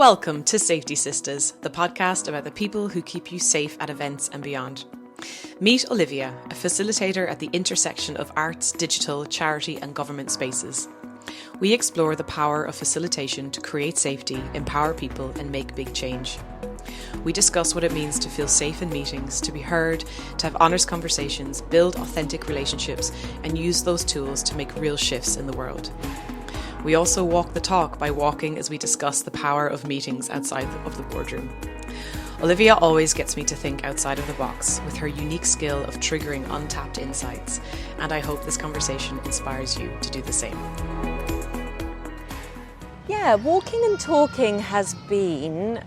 Welcome to Safety Sisters, the podcast about the people who keep you safe at events and beyond. Meet Olivia, a facilitator at the intersection of arts, digital, charity and government spaces. We explore the power of facilitation to create safety, empower people and make big change. We discuss what it means to feel safe in meetings, to be heard, to have honest conversations, build authentic relationships and use those tools to make real shifts in the world. We also walk the talk by walking as we discuss the power of meetings outside of the boardroom. Olivia always gets me to think outside of the box with her unique skill of triggering untapped insights, and I hope this conversation inspires you to do the same. Yeah, walking and talking has been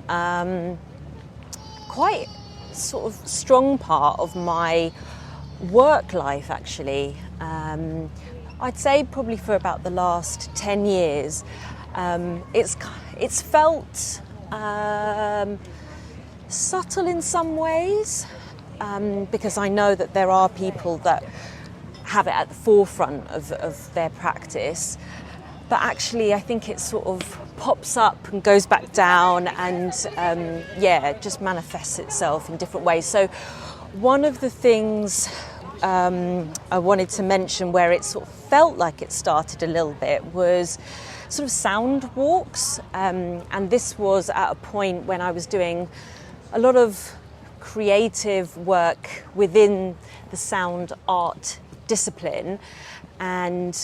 quite sort of strong part of my work life actually. I'd say probably for about the last 10 years. It's felt subtle in some ways because I know that there are people that have it at the forefront of their practice. But actually, I think it sort of pops up and goes back down and, just manifests itself in different ways. So one of the things I wanted to mention where it sort of felt like it started a little bit was sort of sound walks. And this was at a point when I was doing a lot of creative work within the sound art discipline. And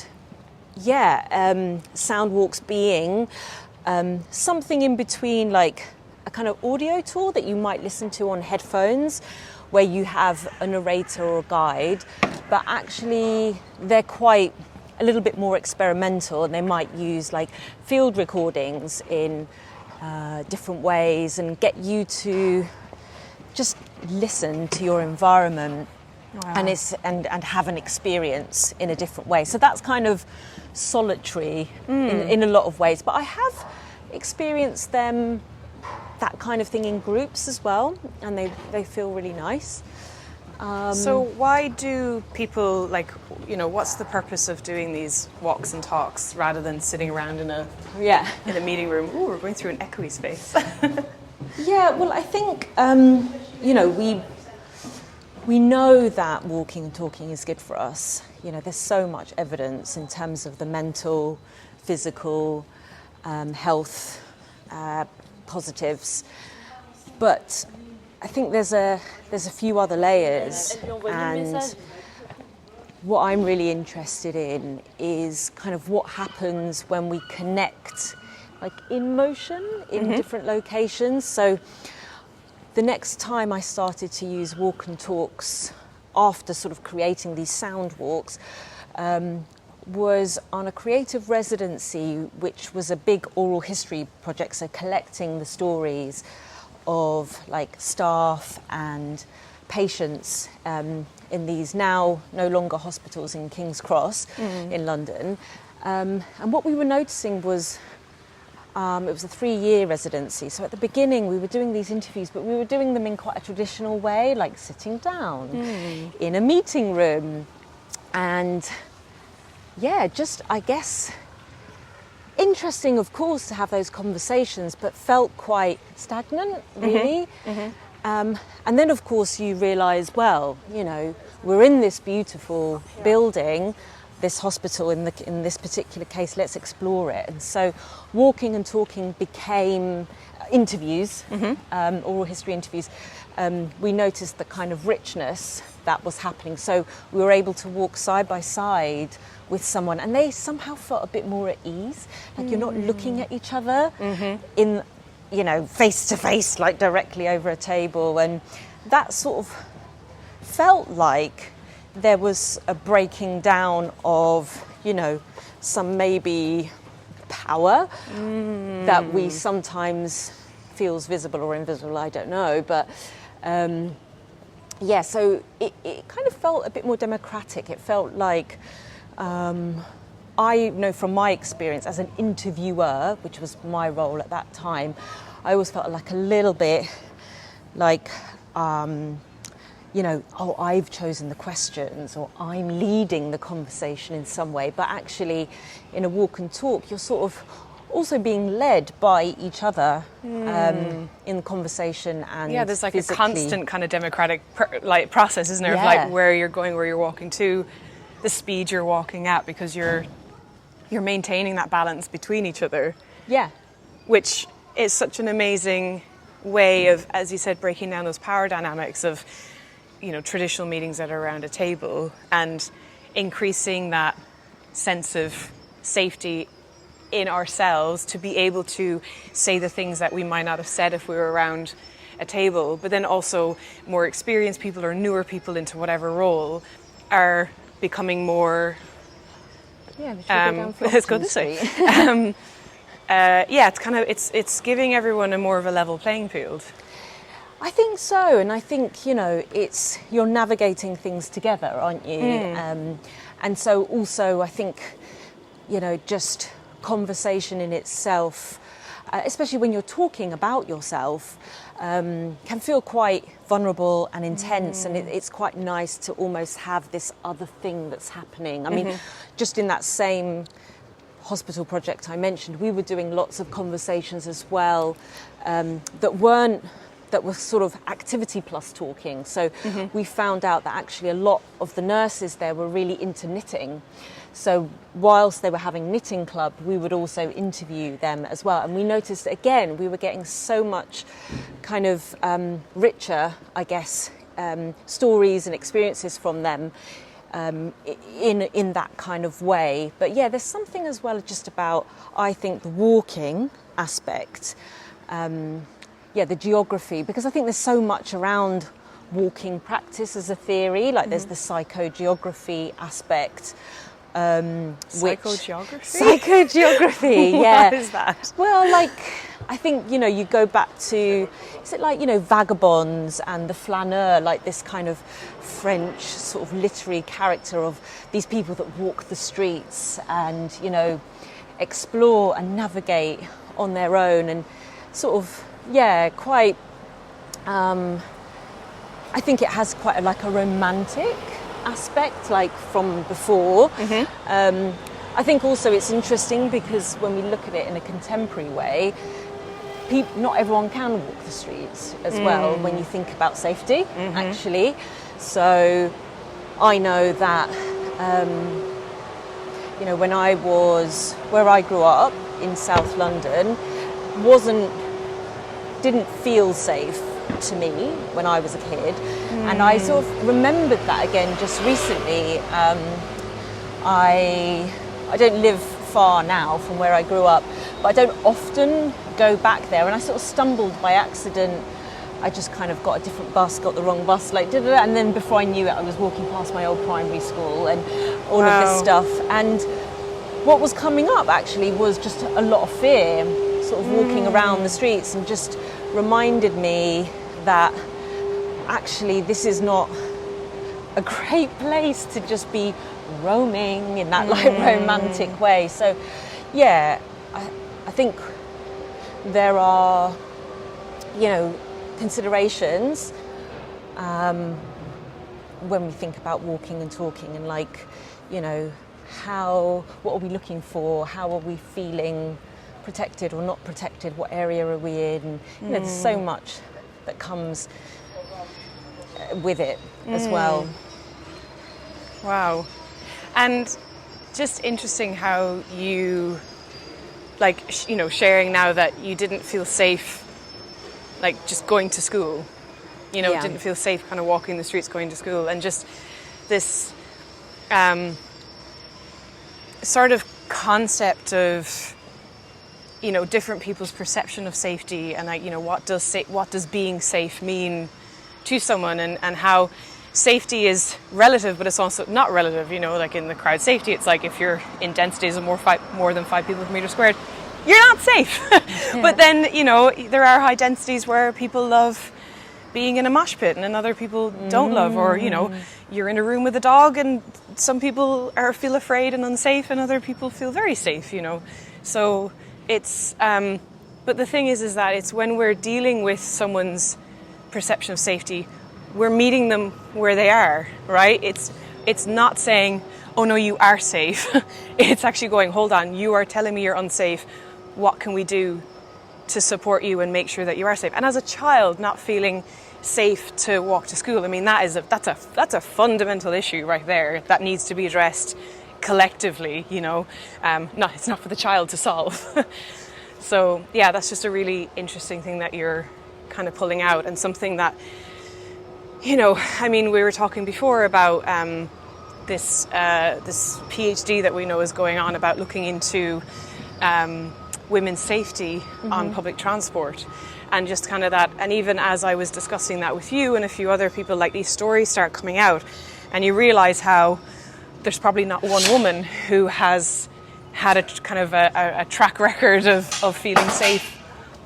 sound walks being something in between like a kind of audio tool that you might listen to on headphones where you have a narrator or guide, but actually they're quite a little bit more experimental and they might use like field recordings in different ways and get you to just listen to your environment. Wow. And have an experience in a different way. So that's kind of solitary in a lot of ways. But I have experienced that kind of thing in groups as well, and they feel really nice. So why do people what's the purpose of doing these walks and talks rather than sitting around in a meeting room? Oh, we're going through an echoey space. Yeah, well, I think we know that walking and talking is good for us. You know, there's so much evidence in terms of the mental, physical, health positives. But I think there's a few other layers, and what I'm really interested in is kind of what happens when we connect, like in motion, in different locations. So the next time I started to use walk and talks after sort of creating these sound walks was on a creative residency, which was a big oral history project, so collecting the stories of like staff and patients in these now no longer hospitals in King's Cross in London. And what we were noticing was it was a 3-year residency. So at the beginning we were doing these interviews, but we were doing them in quite a traditional way, like sitting down in a meeting room. And just, I guess, interesting, of course, to have those conversations, but felt quite stagnant, really. And then, of course, you realise, well, we're in this beautiful building, this hospital in this particular case, let's explore it. And so walking and talking became interviews, oral history interviews. We noticed the kind of richness that was happening. So we were able to walk side by side with someone and they somehow felt a bit more at ease. Like you're not looking at each other in, face to face, like directly over a table. And that sort of felt like there was a breaking down of, some maybe power that we sometimes feels visible or invisible, I don't know. But so it kind of felt a bit more democratic. It felt like, I know from my experience as an interviewer, which was my role at that time, I always felt like a little bit like, I've chosen the questions or I'm leading the conversation in some way. But actually, in a walk and talk, you're sort of also being led by each other in conversation and there's like physically. a constant kind of democratic process, isn't there? Of Yeah. like where you're going, where you're walking to, the speed you're walking at, because you're maintaining that balance between each other. Yeah. Which is such an amazing way of, as you said, breaking down those power dynamics of, you know, traditional meetings that are around a table and increasing that sense of safety in ourselves to be able to say the things that we might not have said if we were around a table. But then also more experienced people or newer people into whatever role are becoming more... Yeah, we should go down let's go this way. It's kind of it's giving everyone a more of a level playing field. I think so, and I think, you know, you're navigating things together, aren't you? And so also I think, you know, just conversation in itself, especially when you're talking about yourself, can feel quite vulnerable and intense, and it's quite nice to almost have this other thing that's happening. I mean, just in that same hospital project I mentioned, we were doing lots of conversations as well that were sort of activity plus talking. So we found out that actually a lot of the nurses there were really into knitting. So whilst they were having knitting club, we would also interview them as well. And we noticed that, again, we were getting so much kind of richer, I guess, stories and experiences from them in that kind of way. But yeah, there's something as well just about, I think, the walking aspect, the geography, because I think there's so much around walking practice as a theory, like there's the psychogeography aspect. Psychogeography? Psychogeography, yeah. What is that? Well, like, I think, you know, you go back to, is it like, you know, vagabonds and the flaneur, like this kind of French sort of literary character of these people that walk the streets and, you know, explore and navigate on their own and sort of, quite, I think it has quite like a romantic aspect, like from before. I think also it's interesting because when we look at it in a contemporary way, not everyone can walk the streets as well when you think about safety, actually. So I know that, you know, when I was, where I grew up in South London, didn't feel safe to me when I was a kid, and I sort of remembered that again just recently. I don't live far now from where I grew up, but I don't often go back there, and I sort of stumbled by accident. I just kind of got a different bus, got the wrong bus, like and then before I knew it I was walking past my old primary school and all of this stuff. And what was coming up actually was just a lot of fear, sort of walking around the streets, and just reminded me that actually this is not a great place to just be roaming in that like romantic way. So yeah, I think there are, you know, considerations when we think about walking and talking, and like, you know, what are we looking for, how are we feeling protected or not protected, what area are we in, and, you know, there's so much that comes with it as well. Wow. And just interesting how you, like, you know, sharing now that you didn't feel safe, like, just going to school, you know, didn't feel safe kind of walking the streets going to school, and just this sort of concept of, you know, different people's perception of safety, and like, you know, what does being safe mean to someone, and how safety is relative, but it's also not relative. You know, like in the crowd safety, it's like if you're in densities of more than 5 people per meter squared, you're not safe. But then, you know, there are high densities where people love being in a mosh pit and other people don't love, or, you know, you're in a room with a dog and some people feel afraid and unsafe and other people feel very safe, you know. So it's but the thing is that it's when we're dealing with someone's perception of safety, we're meeting them where they are, right? It's not saying, oh no, you are safe. It's actually going, hold on, you are telling me you're unsafe. what can we do to support you and make sure that you are safe. And as a child, not feeling safe to walk to school, I mean, that's a fundamental issue right there that needs to be addressed collectively, you know. It's not for the child to solve. So yeah, that's just a really interesting thing that you're kind of pulling out, and something that, you know, I mean, we were talking before about this PhD that we know is going on about looking into women's safety on public transport, and just kind of that. And even as I was discussing that with you and a few other people, like, these stories start coming out, and you realise how there's probably not one woman who has had a kind of a track record of feeling safe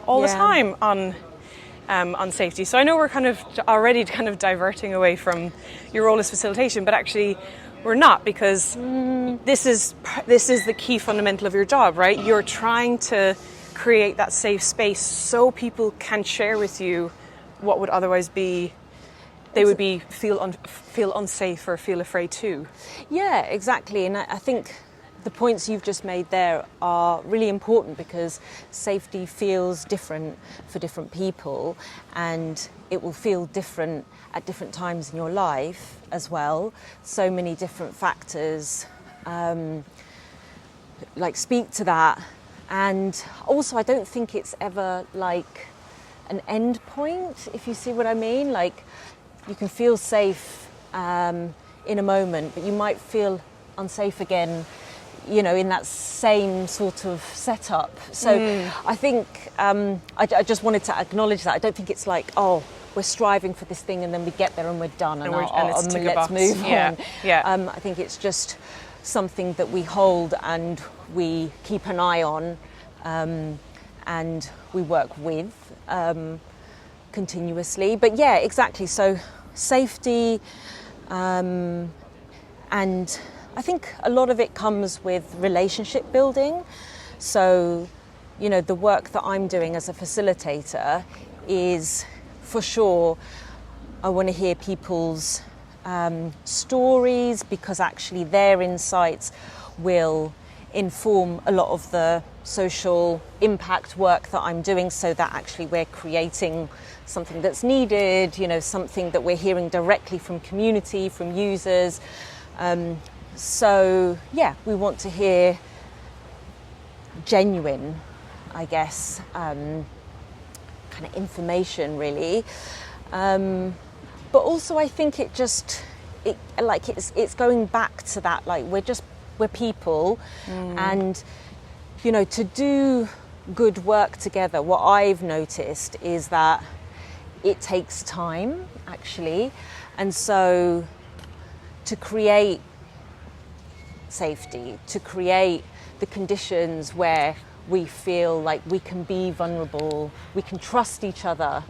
all the time on safety. So I know we're kind of already kind of diverting away from your role as facilitation, but actually we're not, because this is the key fundamental of your job, right? You're trying to create that safe space so people can share with you what would otherwise be, they would be feel unsafe or feel afraid too. Yeah, exactly. And I think the points you've just made there are really important, because safety feels different for different people, and it will feel different at different times in your life as well. So many different factors speak to that. And also, I don't think it's ever like an end point, if you see what I mean. Like, you can feel safe in a moment, but you might feel unsafe again, you know, in that same sort of setup. So I think I just wanted to acknowledge that. I don't think it's like, oh, we're striving for this thing and then we get there and we're done and let's move on. Yeah. I think it's just something that we hold and we keep an eye on, and we work with continuously. But yeah, exactly. So safety, and I think a lot of it comes with relationship building. So, you know, the work that I'm doing as a facilitator is, for sure, I want to hear people's stories, because actually their insights will inform a lot of the social impact work that I'm doing, so that actually we're creating something that's needed, you know, something that we're hearing directly from community, from users. So, yeah, we want to hear genuine, I guess, kind of information, really. But also, I think it's going back to that, like, we're people, and, you know, to do good work together, what I've noticed is that it takes time, actually. And so to create safety, to create the conditions where we feel like we can be vulnerable, we can trust each other,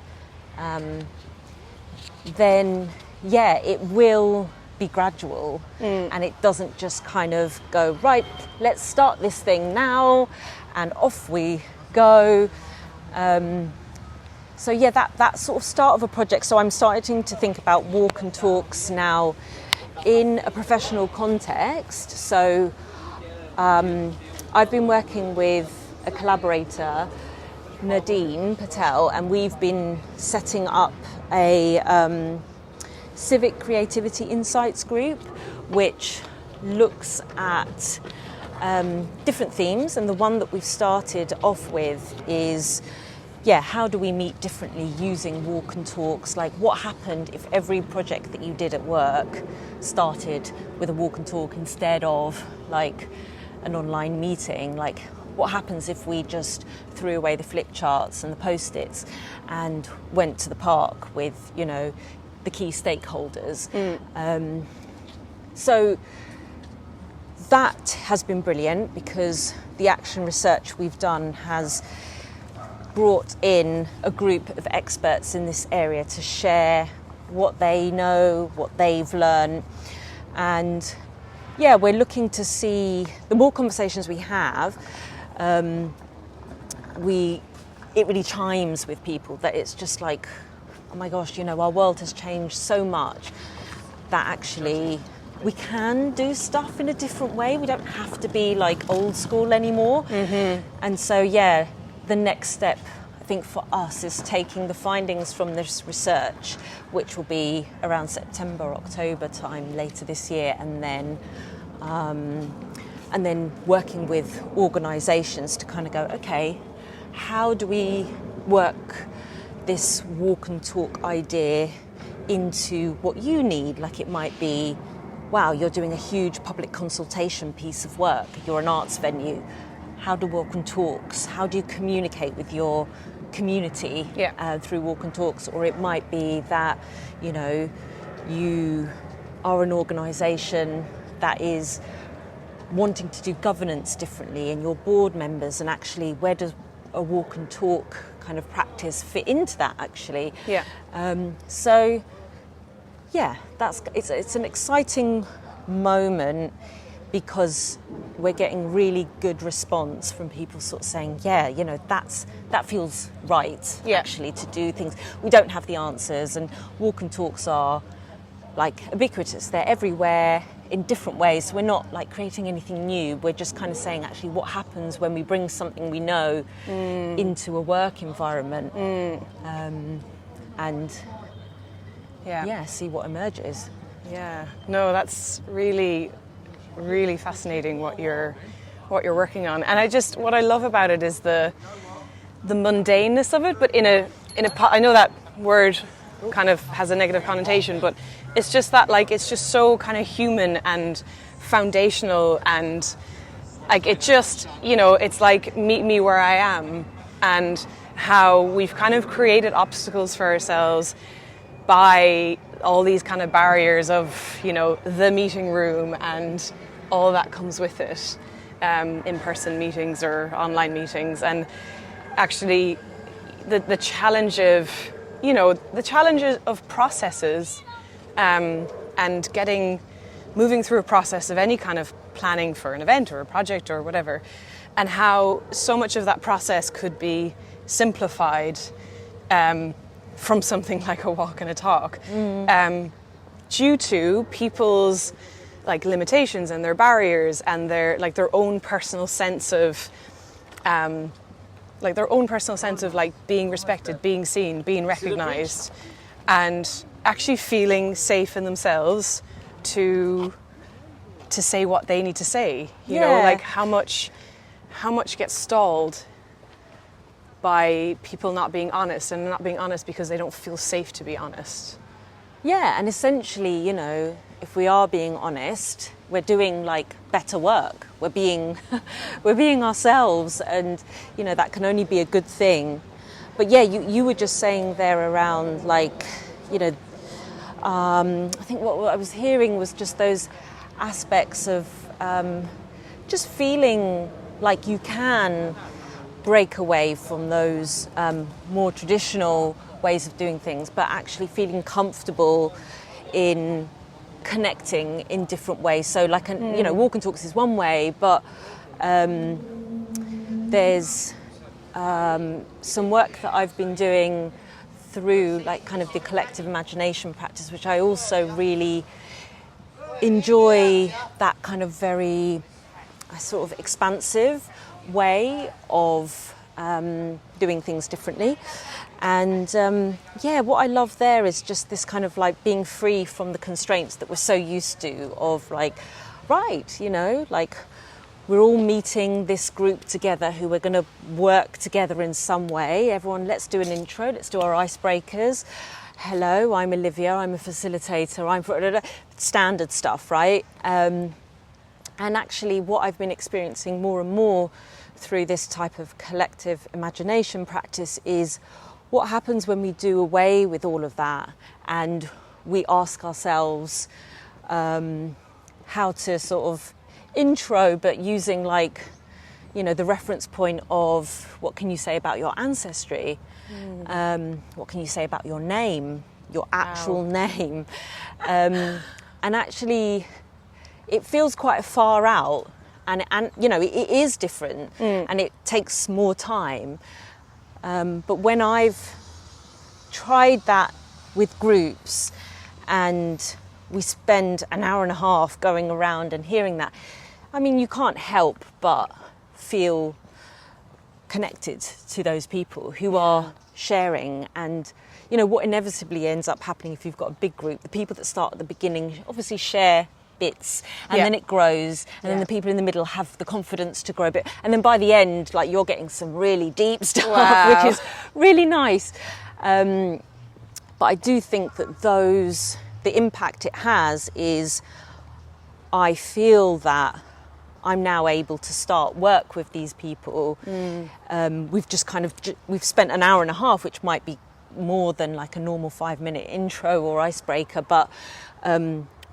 then, yeah, it will be gradual, and it doesn't just kind of go, right, let's start this thing now, and off we go. So yeah, that sort of start of a project. So I'm starting to think about walk and talks now in a professional context. So I've been working with a collaborator, Nadine Patel, and we've been setting up a civic creativity insights group, which looks at different themes. And the one that we've started off with is, how do we meet differently using walk and talks? Like, what happened if every project that you did at work started with a walk and talk instead of like an online meeting? Like, what happens if we just threw away the flip charts and the post-its and went to the park with, you know, the key stakeholders? So that has been brilliant, because the action research we've done has brought in a group of experts in this area to share what they know, what they've learned. And we're looking to see, the more conversations we have, it really chimes with people that it's just like, oh my gosh, you know, our world has changed so much that actually we can do stuff in a different way. We don't have to be like old school anymore. And so, yeah, the next step, I think, for us is taking the findings from this research, which will be around September, October time later this year, and then working with organisations to kind of go, okay, how do we work this walk and talk idea into what you need? Like, it might be, wow, you're doing a huge public consultation piece of work, you're an arts venue. How do walk and talks, how do you communicate with your community through walk and talks? Or it might be that, you know, you are an organisation that is wanting to do governance differently, and your board members, and actually where does a walk and talk kind of practice fit into that actually? So yeah, it's an exciting moment, because we're getting really good response from people sort of saying, yeah, you know, that feels right actually to do things. We don't have the answers, and walk and talks are like ubiquitous. They're everywhere in different ways. We're not like creating anything new. We're just kind of saying actually what happens when we bring something we know into a work environment and see what emerges. Yeah, no, that's really, really fascinating what you're working on. And what I love about it is the mundaneness of it, but I know that word kind of has a negative connotation, but it's just that, like, it's just so kind of human and foundational, and like it just, you know, it's like meet me where I am, and how we've kind of created obstacles for ourselves by all these kind of barriers of, you know, the meeting room and all that comes with it, in-person meetings or online meetings. And actually the challenge of, you know, the challenges of processes, and moving through a process of any kind of planning for an event or a project or whatever, and how so much of that process could be simplified from something like a walk and a talk, due to people's like limitations and their barriers and their own personal sense of like being respected, being seen, being recognized, and actually feeling safe in themselves to say what they need to say. You know, like how much gets stalled by people not being honest, and not being honest because they don't feel safe to be honest. Yeah, and essentially, you know, if we are being honest, we're doing like better work. We're being ourselves, and you know that can only be a good thing. But yeah, you were just saying there around like, you know, I think what I was hearing was just those aspects of just feeling like you can break away from those more traditional ways of doing things, but actually feeling comfortable in connecting in different ways. So like, you know, walk and talks is one way, but there's some work that I've been doing through like kind of the collective imagination practice, which I also really enjoy, that kind of very sort of expansive way of doing things differently. And what I love there is just this kind of like being free from the constraints that we're so used to of like, right, you know, like we're all meeting this group together who we're going to work together in some way. Everyone, let's do an intro, let's do our icebreakers. Hello, I'm Olivia, I'm a facilitator, I'm standard stuff, right? And actually what I've been experiencing more and more through this type of collective imagination practice is what happens when we do away with all of that and we ask ourselves how to sort of intro, but using like, you know, the reference point of what can you say about your ancestry? What can you say about your name, your actual name? And actually it feels quite far out, and you know, it is different and it takes more time. But when I've tried that with groups and we spend an hour and a half going around and hearing that, I mean, you can't help but feel connected to those people who are sharing. And, you know, what inevitably ends up happening if you've got a big group, the people that start at the beginning obviously share bits, and then it grows, and then the people in the middle have the confidence to grow a bit, and then by the end, like, you're getting some really deep stuff, which is really nice. But I do think that the impact it has is, I feel that I'm now able to start work with these people. We've just we've spent an hour and a half, which might be more than like a normal 5-minute intro or icebreaker, but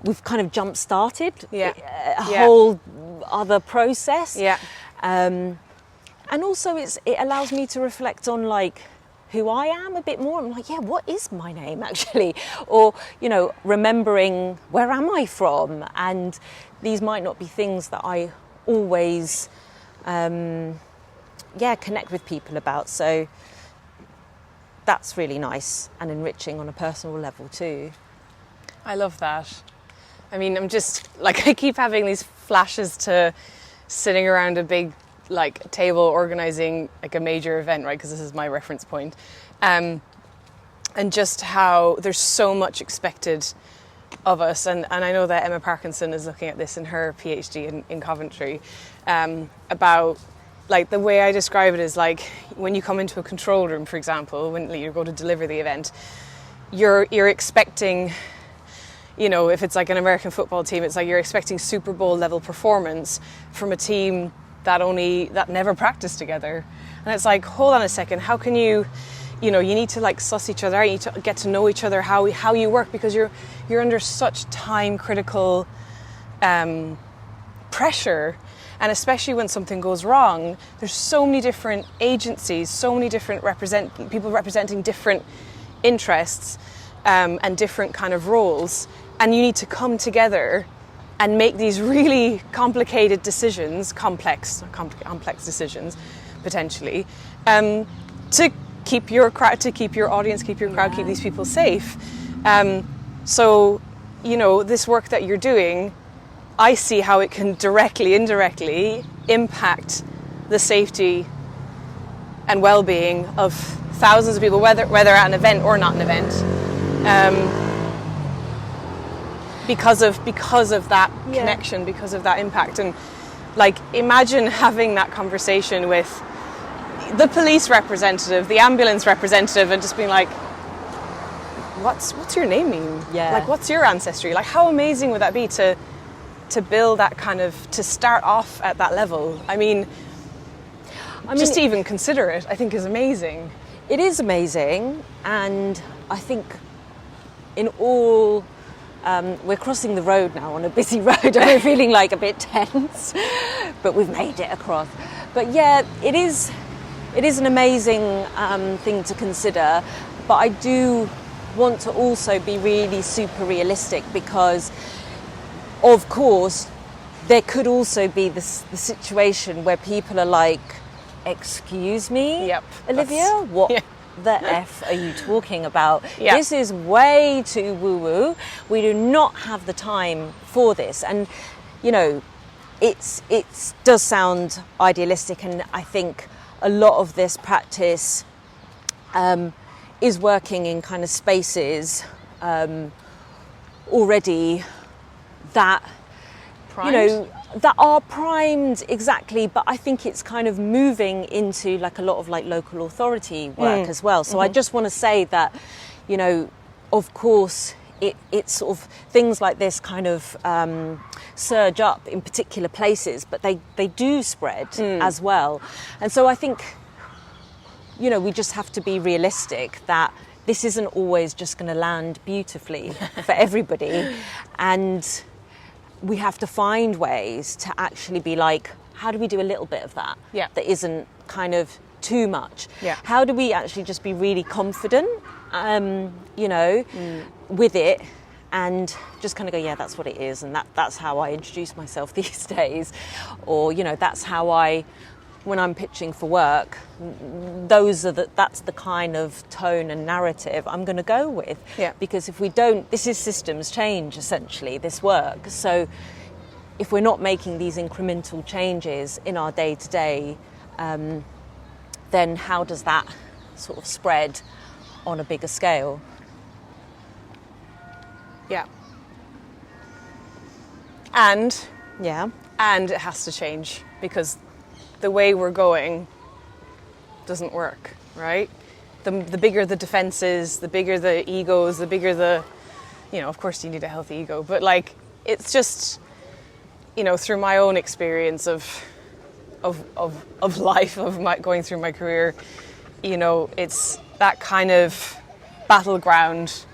we've kind of jump-started a whole other process. And also it allows me to reflect on, like, who I am a bit more. I'm like, what is my name actually? Or, you know, remembering where am I from? And these might not be things that I always connect with people about. So that's really nice and enriching on a personal level too. I love that. I mean, I'm just, like, I keep having these flashes to sitting around a big, like, table organising, like, a major event, right? Because this is my reference point. And just how there's so much expected of us. And I know that Emma Parkinson is looking at this in her PhD in Coventry, about, like, the way I describe it is, like, when you come into a control room, for example, when you go to deliver the event, you're expecting, you know, if it's like an American football team, it's like you're expecting Super Bowl level performance from a team that never practiced together. And it's like, hold on a second, how can you need to, like, suss each other out, you need to get to know each other, how you work, because you're under such time critical pressure. And especially when something goes wrong, there's so many different agencies, so many different people representing different interests and different kind of roles. And you need to come together and make these really complicated decisions, complex decisions, potentially, to keep your crowd, to keep your audience, keep your crowd, keep these people safe. So, you know, this work that you're doing, I see how it can directly, indirectly impact the safety and well-being of thousands of people, whether at an event or not an event. Because of that connection, because of that impact. And, like, imagine having that conversation with the police representative, the ambulance representative, and just being like, what's your name mean? Like, what's your ancestry? Like, how amazing would that be to build that kind of, to start off at that level? I mean, just to even consider it, I think, is amazing. It is amazing, and I think in all... we're crossing the road now on a busy road, and we're feeling, like, a bit tense, but we've made it across. But yeah, it is an amazing thing to consider, but I do want to also be really super realistic, because of course there could also be the situation where people are like, excuse me, Olivia, what the F are you talking about? This is way too woo-woo. We do not have the time for this. And, you know, it does sound idealistic, and I think a lot of this practice is working in kind of spaces already that, primed? You know, that are primed, exactly, but I think it's kind of moving into, like, a lot of, like, local authority work as well. So I just want to say that, you know, of course it's sort of things like this kind of surge up in particular places, but they do spread as well. And so I think, you know, we just have to be realistic that this isn't always just going to land beautifully for everybody. And we have to find ways to actually be like, how do we do a little bit of that? That isn't kind of too much. How do we actually just be really confident, you know, with it, and just kind of go, that's what it is, and that's how I introduce myself these days. Or, you know, that's how I when I'm pitching for work, that's the kind of tone and narrative I'm going to go with. Yeah. Because if we don't, this is systems change, essentially, this work. So if we're not making these incremental changes in our day-to-day, then how does that sort of spread on a bigger scale? Yeah. And Yeah. it has to change, because the way we're going doesn't work, right? The bigger the defenses, the bigger the egos, the bigger the, of course you need a healthy ego, but like, it's just, through my own experience of life, going through my career, it's that kind of battleground.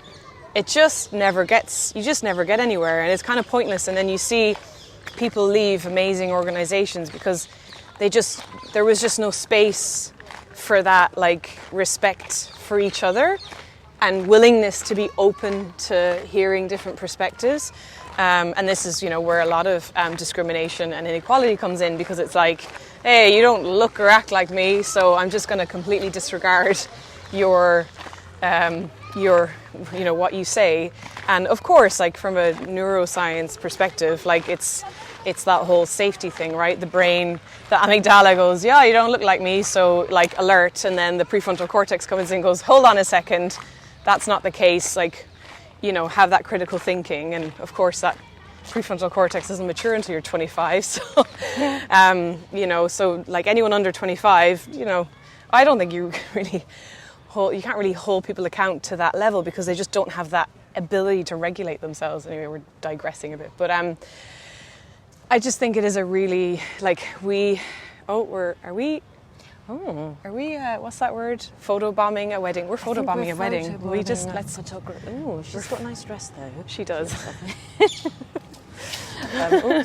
You just never get anywhere, and it's kind of pointless. And then you see people leave amazing organizations because there was just no space for that, like, respect for each other and willingness to be open to hearing different perspectives. And this is, where a lot of discrimination and inequality comes in, because it's like, hey, you don't look or act like me, so I'm just going to completely disregard your what you say. And of course, like, from a neuroscience perspective, like, it's that whole safety thing, right? The brain, the amygdala goes, yeah, you don't look like me, so, like, alert. And then the prefrontal cortex comes in and goes, hold on a second, that's not the case. Like, have that critical thinking. And of course that prefrontal cortex doesn't mature until you're 25. So, so like anyone under 25, I don't think you can't really hold people account to that level, because they just don't have that ability to regulate themselves. Anyway, we're digressing a bit, but I just think it is a really, like, what's that word? Photobombing a wedding. We're photobombing a wedding. Oh, she's got a nice dress though. She does.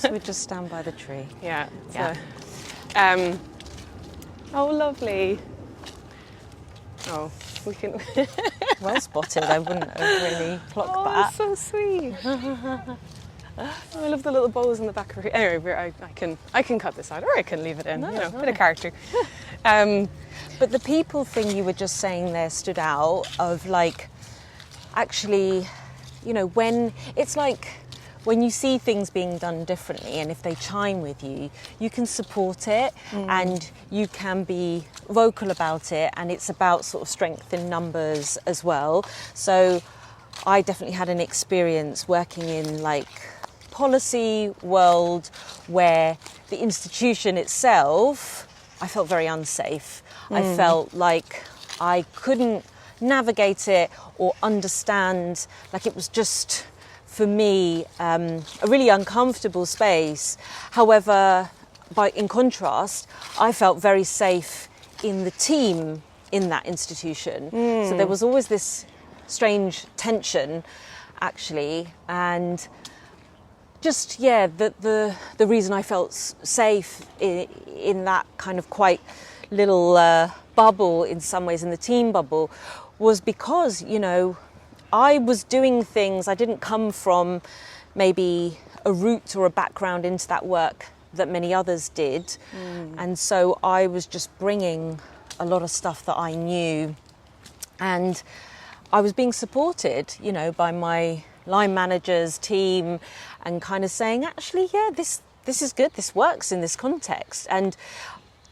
We just stand by the tree. Yeah. Yeah. Oh, lovely. Oh, we can. Well spotted. I wouldn't have really clocked Oh, that. so sweet. I love the little bows in the back of her. Anyway, I can cut this out, or I can leave it in. Bit of character. But the people thing you were just saying there stood out, of like, actually, when it's like, when you see things being done differently, and if they chime with you, you can support it, and you can be vocal about it, and it's about sort of strength in numbers as well. So I definitely had an experience working in, like, policy world where the institution itself, I felt very unsafe. I felt like I couldn't navigate it or understand, like, it was just, for me, a really uncomfortable space. However, in contrast, I felt very safe in the team in that institution. So there was always this strange tension, actually, and just, the reason I felt safe in that kind of quite little bubble, in some ways, in the team bubble, was because, I was doing things, I didn't come from maybe a route or a background into that work that many others did. And so I was just bringing a lot of stuff that I knew, and I was being supported, by my line managers, team, and kind of saying, actually, this is good, this works in this context. And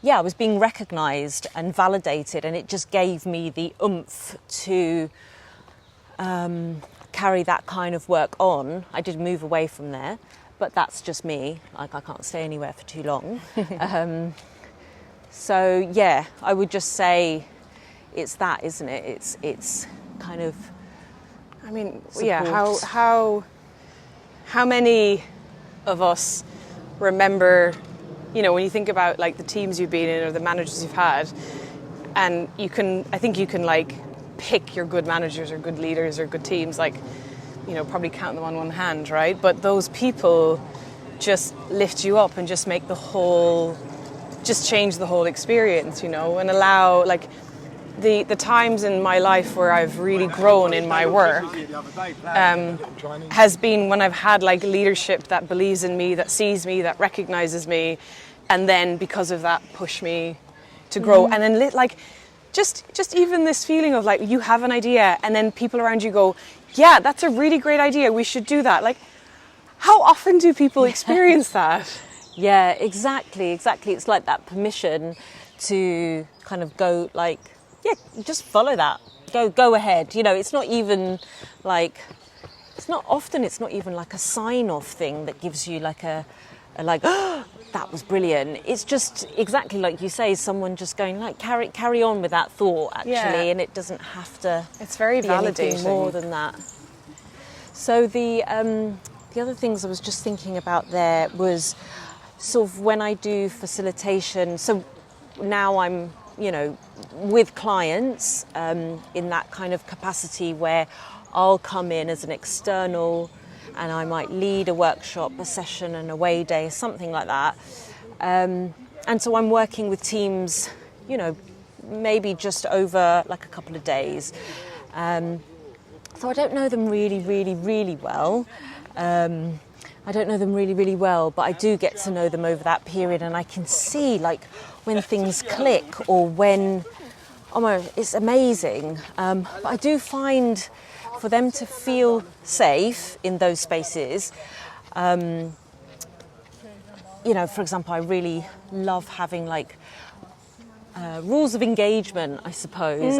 I was being recognised and validated, and it just gave me the oomph to carry that kind of work on. I did move away from there, but that's just me. Like, I can't stay anywhere for too long. So I would just say it's that, isn't it? It's kind of, I mean, support. how many of us remember, when you think about, like, the teams you've been in or the managers you've had, and I think you can like pick your good managers or good leaders or good teams, like, probably count them on one hand, right? But those people just lift you up and just make just change the whole experience, and allow, like, the times in my life where I've really grown in my work has been when I've had, like, leadership that believes in me, that sees me, that recognizes me, and then because of that push me to grow. And then like just even this feeling of like you have an idea and then people around you go, yeah, that's a really great idea, we should do that. Like, how often do people experience that? Yeah, exactly. It's like that permission to kind of go like, yeah, just follow that, go ahead. You know, it's not even like, it's not even like a sign-off thing that gives you like a like, oh, that was brilliant. It's just exactly like you say, someone just going like, carry on with that thought actually, and it doesn't have to. It's very be validating. anything more than that. So the other things I was just thinking about there was sort of when I do facilitation. So now I'm, you know, with clients in that kind of capacity where I'll come in as an external and I might lead a workshop, a session, an away day, something like that. And so I'm working with teams, you know, maybe just over like a couple of days. So I don't know them really well. I don't know them really well, but I do get to know them over that period, and I can see like when things click or when, oh my, it's amazing. But I do find for them to feel safe in those spaces, you know, for example, I really love having like rules of engagement, I suppose,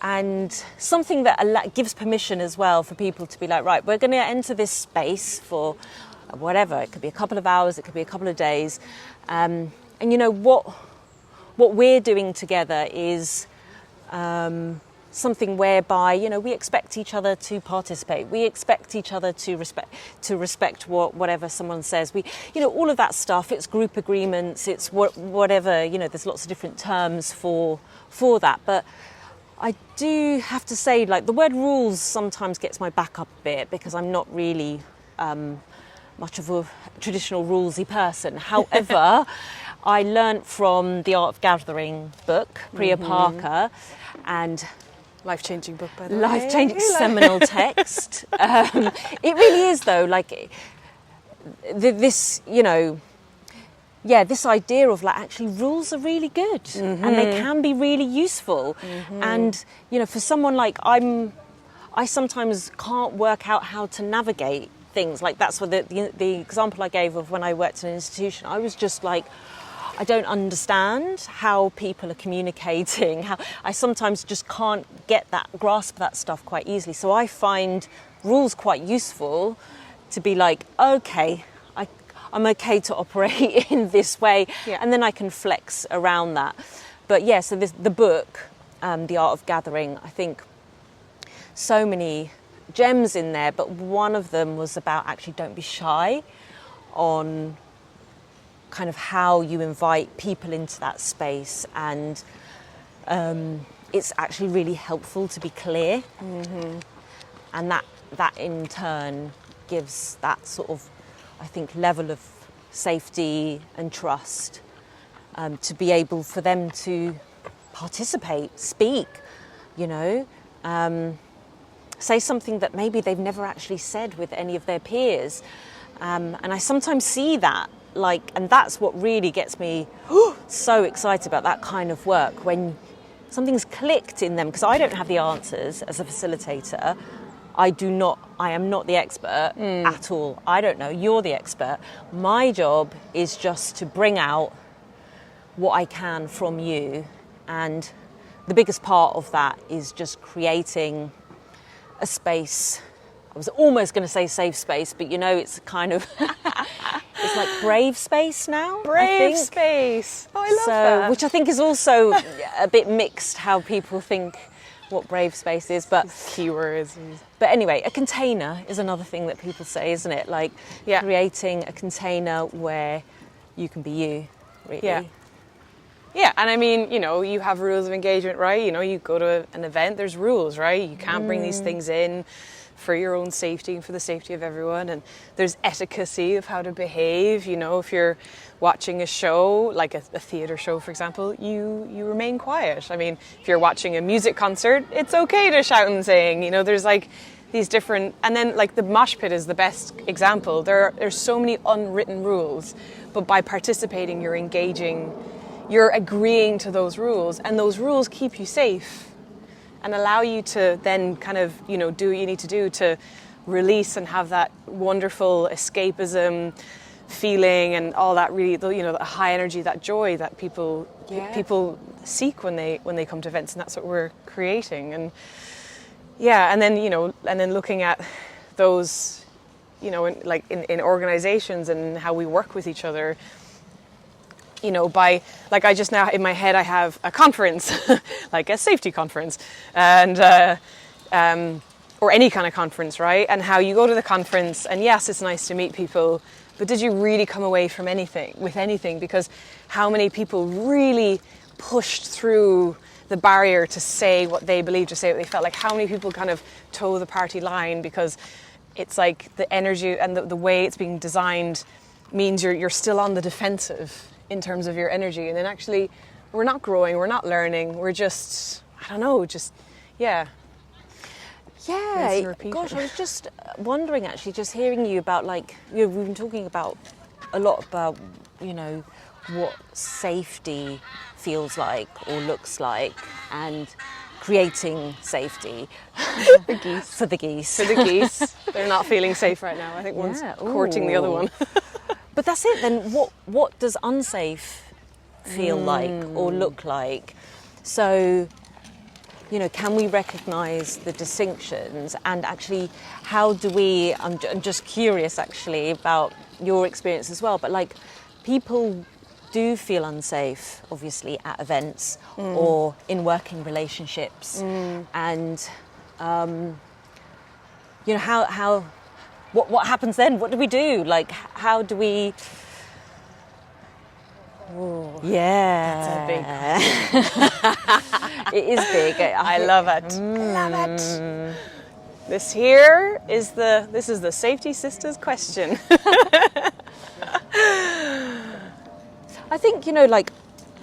and something that gives permission as well for people to be like, right, we're going to enter this space for whatever. It could be a couple of hours, it could be a couple of days. And you know, what we're doing together is something whereby, you know, we expect each other to participate. We expect each other to respect whatever someone says. We, you know, all of that stuff. It's group agreements. It's whatever. You know, there's lots of different terms for that. But I do have to say, like, the word rules sometimes gets my back up a bit because I'm not really much of a traditional rulesy person. However, I learnt from the Art of Gathering book, Priya Parker, and life-changing book, by the way. Life-changing seminal text. It really is, though, like this, you know, yeah, this idea of like actually rules are really good and they can be really useful. And, you know, for someone like I sometimes can't work out how to navigate things. Like that's what the example I gave of when I worked in an institution. I was just like, I don't understand how people are communicating. How I sometimes just can't grasp that stuff quite easily. So I find rules quite useful to be like, okay, I'm okay to operate in this way, and then I can flex around that. But yeah, so the book, The Art of Gathering, I think so many gems in there, but one of them was about actually don't be shy on kind of how you invite people into that space, and it's actually really helpful to be clear, and that in turn gives that sort of, I think, level of safety and trust to be able for them to participate, speak, you know, say something that maybe they've never actually said with any of their peers. And I sometimes see that, like, and that's what really gets me so excited about that kind of work, when something's clicked in them, because I don't have the answers as a facilitator. I am not the expert at all. I don't know, you're the expert. My job is just to bring out what I can from you. And the biggest part of that is just creating a space. I was almost going to say safe space, but you know, it's kind of, it's like brave space now. Brave space. Oh, I love that. Which I think is also a bit mixed how people think what brave space is, but keywords. But anyway, a container is another thing that people say, isn't it? Like creating a container where you can be you, really. Yeah, and I mean, you know, you have rules of engagement, right? You know, you go to an event, there's rules, right? You can't bring these things in for your own safety and for the safety of everyone. And there's etiquette of how to behave. You know, if you're watching a show, like a theatre show, for example, you remain quiet. I mean, if you're watching a music concert, it's okay to shout and sing. You know, there's like these different, and then like the mosh pit is the best example. There's so many unwritten rules, but by participating, you're engaging, you're agreeing to those rules, and those rules keep you safe and allow you to then kind of, you know, do what you need to do to release and have that wonderful escapism feeling and all that, really, you know, the high energy, that joy that people seek when they come to events, and that's what we're creating. And yeah, and then, you know, and then looking at those, you know, in organizations and how we work with each other, you know, by, like, I just now in my head I have a conference, like a safety conference, and or any kind of conference, right? And how you go to the conference, and yes, it's nice to meet people, but did you really come away from anything? Because how many people really pushed through the barrier to say what they believed, to say what they felt? Like, how many people kind of toe the party line because it's like the energy and the way it's being designed means you're still on the defensive in terms of your energy, and then actually we're not growing, we're not learning, we're just, I don't know, just, yeah. Yeah, gosh, I was just wondering, actually, just hearing you about, like, you know, we've been talking about a lot about, you know, what safety feels like or looks like, and creating safety the geese. For the geese. For the geese. They're not feeling safe right now. I think one's courting the other one. But that's it, then what does unsafe feel like or look like? So, you know, can we recognise the distinctions, and actually how do we, I'm just curious actually about your experience as well, but like, people do feel unsafe obviously at events or in working relationships, and you know, what happens then? What do we do? Like, how do we? Ooh, yeah, that's a big question. It is big. I love it. I love it. This is the Safety Sisters question. I think, you know, like,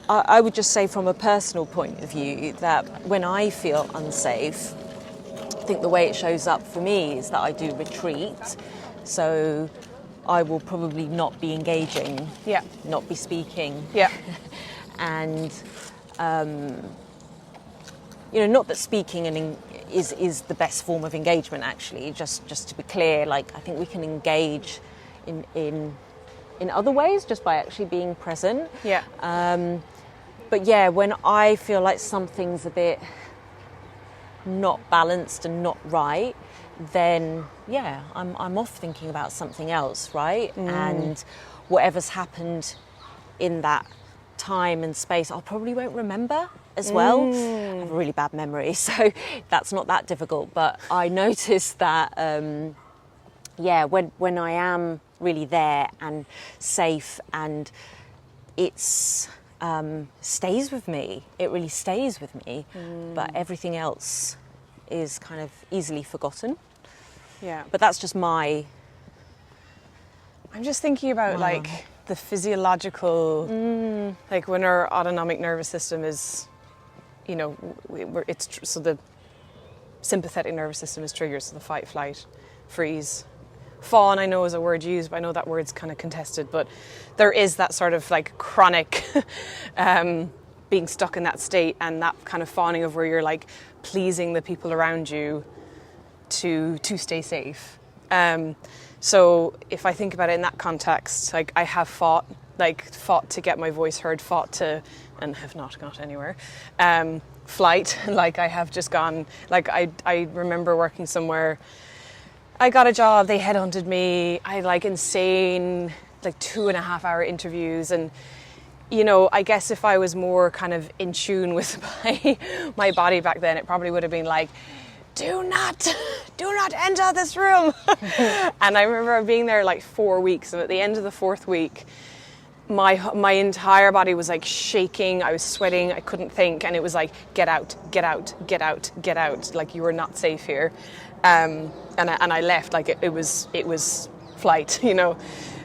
I would just say from a personal point of view that when I feel unsafe, I think the way it shows up for me is that I do retreat. So I will probably not be engaging, not be speaking. Yeah. And, you know, not that speaking is the best form of engagement, actually, just to be clear, like, I think we can engage in other ways just by actually being present. Yeah. But yeah, when I feel like something's a bit not balanced and not right, then yeah, I'm off thinking about something else, right? And whatever's happened in that time and space, I probably won't remember as well. I have a really bad memory, so that's not that difficult. But I noticed that, yeah, when I am really there and safe, and it's stays with me. It really stays with me. But everything else is kind of easily forgotten. Yeah. But that's just I'm just thinking about like the physiological, like when our autonomic nervous system is, you know, so the sympathetic nervous system is triggered, so the fight, flight, freeze. Fawn, I know, is a word used, but I know that word's kind of contested, but there is that sort of like chronic being stuck in that state, and that kind of fawning of where you're like pleasing the people around you to stay safe. So if I think about it in that context, like I have fought to get my voice heard, and have not got anywhere. Flight, like I have just gone, like I remember working somewhere, I got a job, they headhunted me, I had like insane, like 2.5 hour interviews, and you know, I guess if I was more kind of in tune with my body back then, it probably would have been like, do not enter this room. And I remember being there like 4 weeks, and at the end of the 4th week, my entire body was like shaking, I was sweating, I couldn't think, and it was like, get out, get out, get out, get out, like you are not safe here. And I left, like it was flight, you know.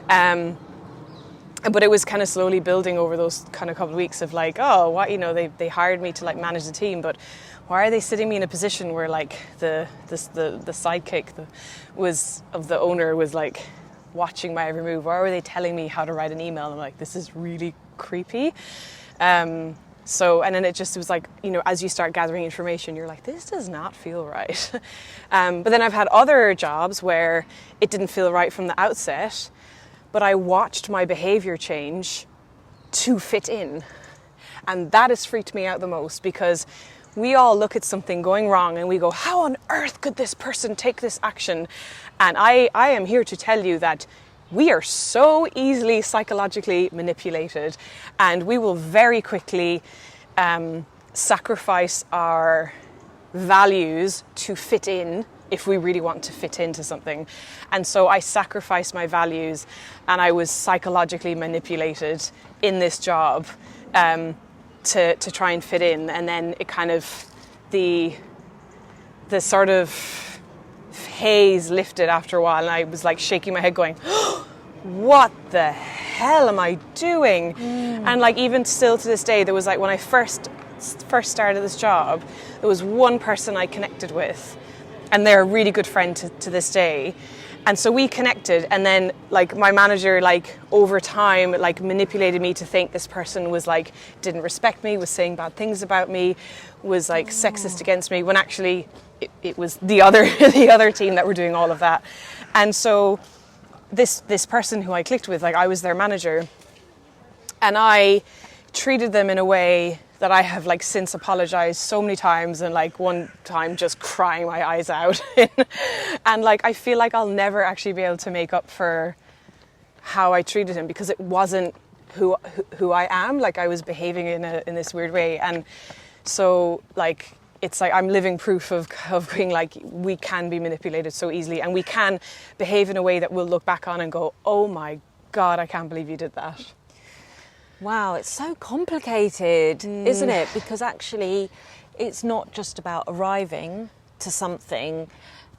And But it was kind of slowly building over those kind of couple of weeks of like, oh, what, you know, they hired me to like manage the team, but why are they sitting me in a position where like the sidekick of the owner was like watching my every move? Why were they telling me how to write an email? I'm like, this is really creepy. So, and then it just was like, you know, as you start gathering information, you're like, this does not feel right. But then I've had other jobs where it didn't feel right from the outset, but I watched my behaviour change to fit in. And that has freaked me out the most, because we all look at something going wrong and we go, how on earth could this person take this action? And I am here to tell you that we are so easily psychologically manipulated, and we will very quickly sacrifice our values to fit in if we really want to fit into something. And so I sacrificed my values, and I was psychologically manipulated in this job to try and fit in. And then it kind of, the sort of haze lifted after a while, and I was like shaking my head going, oh, what the hell am I doing? And like even still to this day, there was like, when I first started this job, there was one person I connected with, and they're a really good friend to this day. And so we connected, and then like my manager, like over time, like manipulated me to think this person was like, didn't respect me, was saying bad things about me, was like sexist against me, when actually it was the other team that were doing all of that. And so this person who I clicked with, like I was their manager, and I treated them in a way that I have like since apologized so many times, and like one time just crying my eyes out. And like I feel like I'll never actually be able to make up for how I treated him, because it wasn't who I am. Like I was behaving in this weird way. And so like it's like I'm living proof of being like, we can be manipulated so easily, and we can behave in a way that we'll look back on and go, oh my God, I can't believe you did that. Wow, it's so complicated, isn't it? Because actually it's not just about arriving to something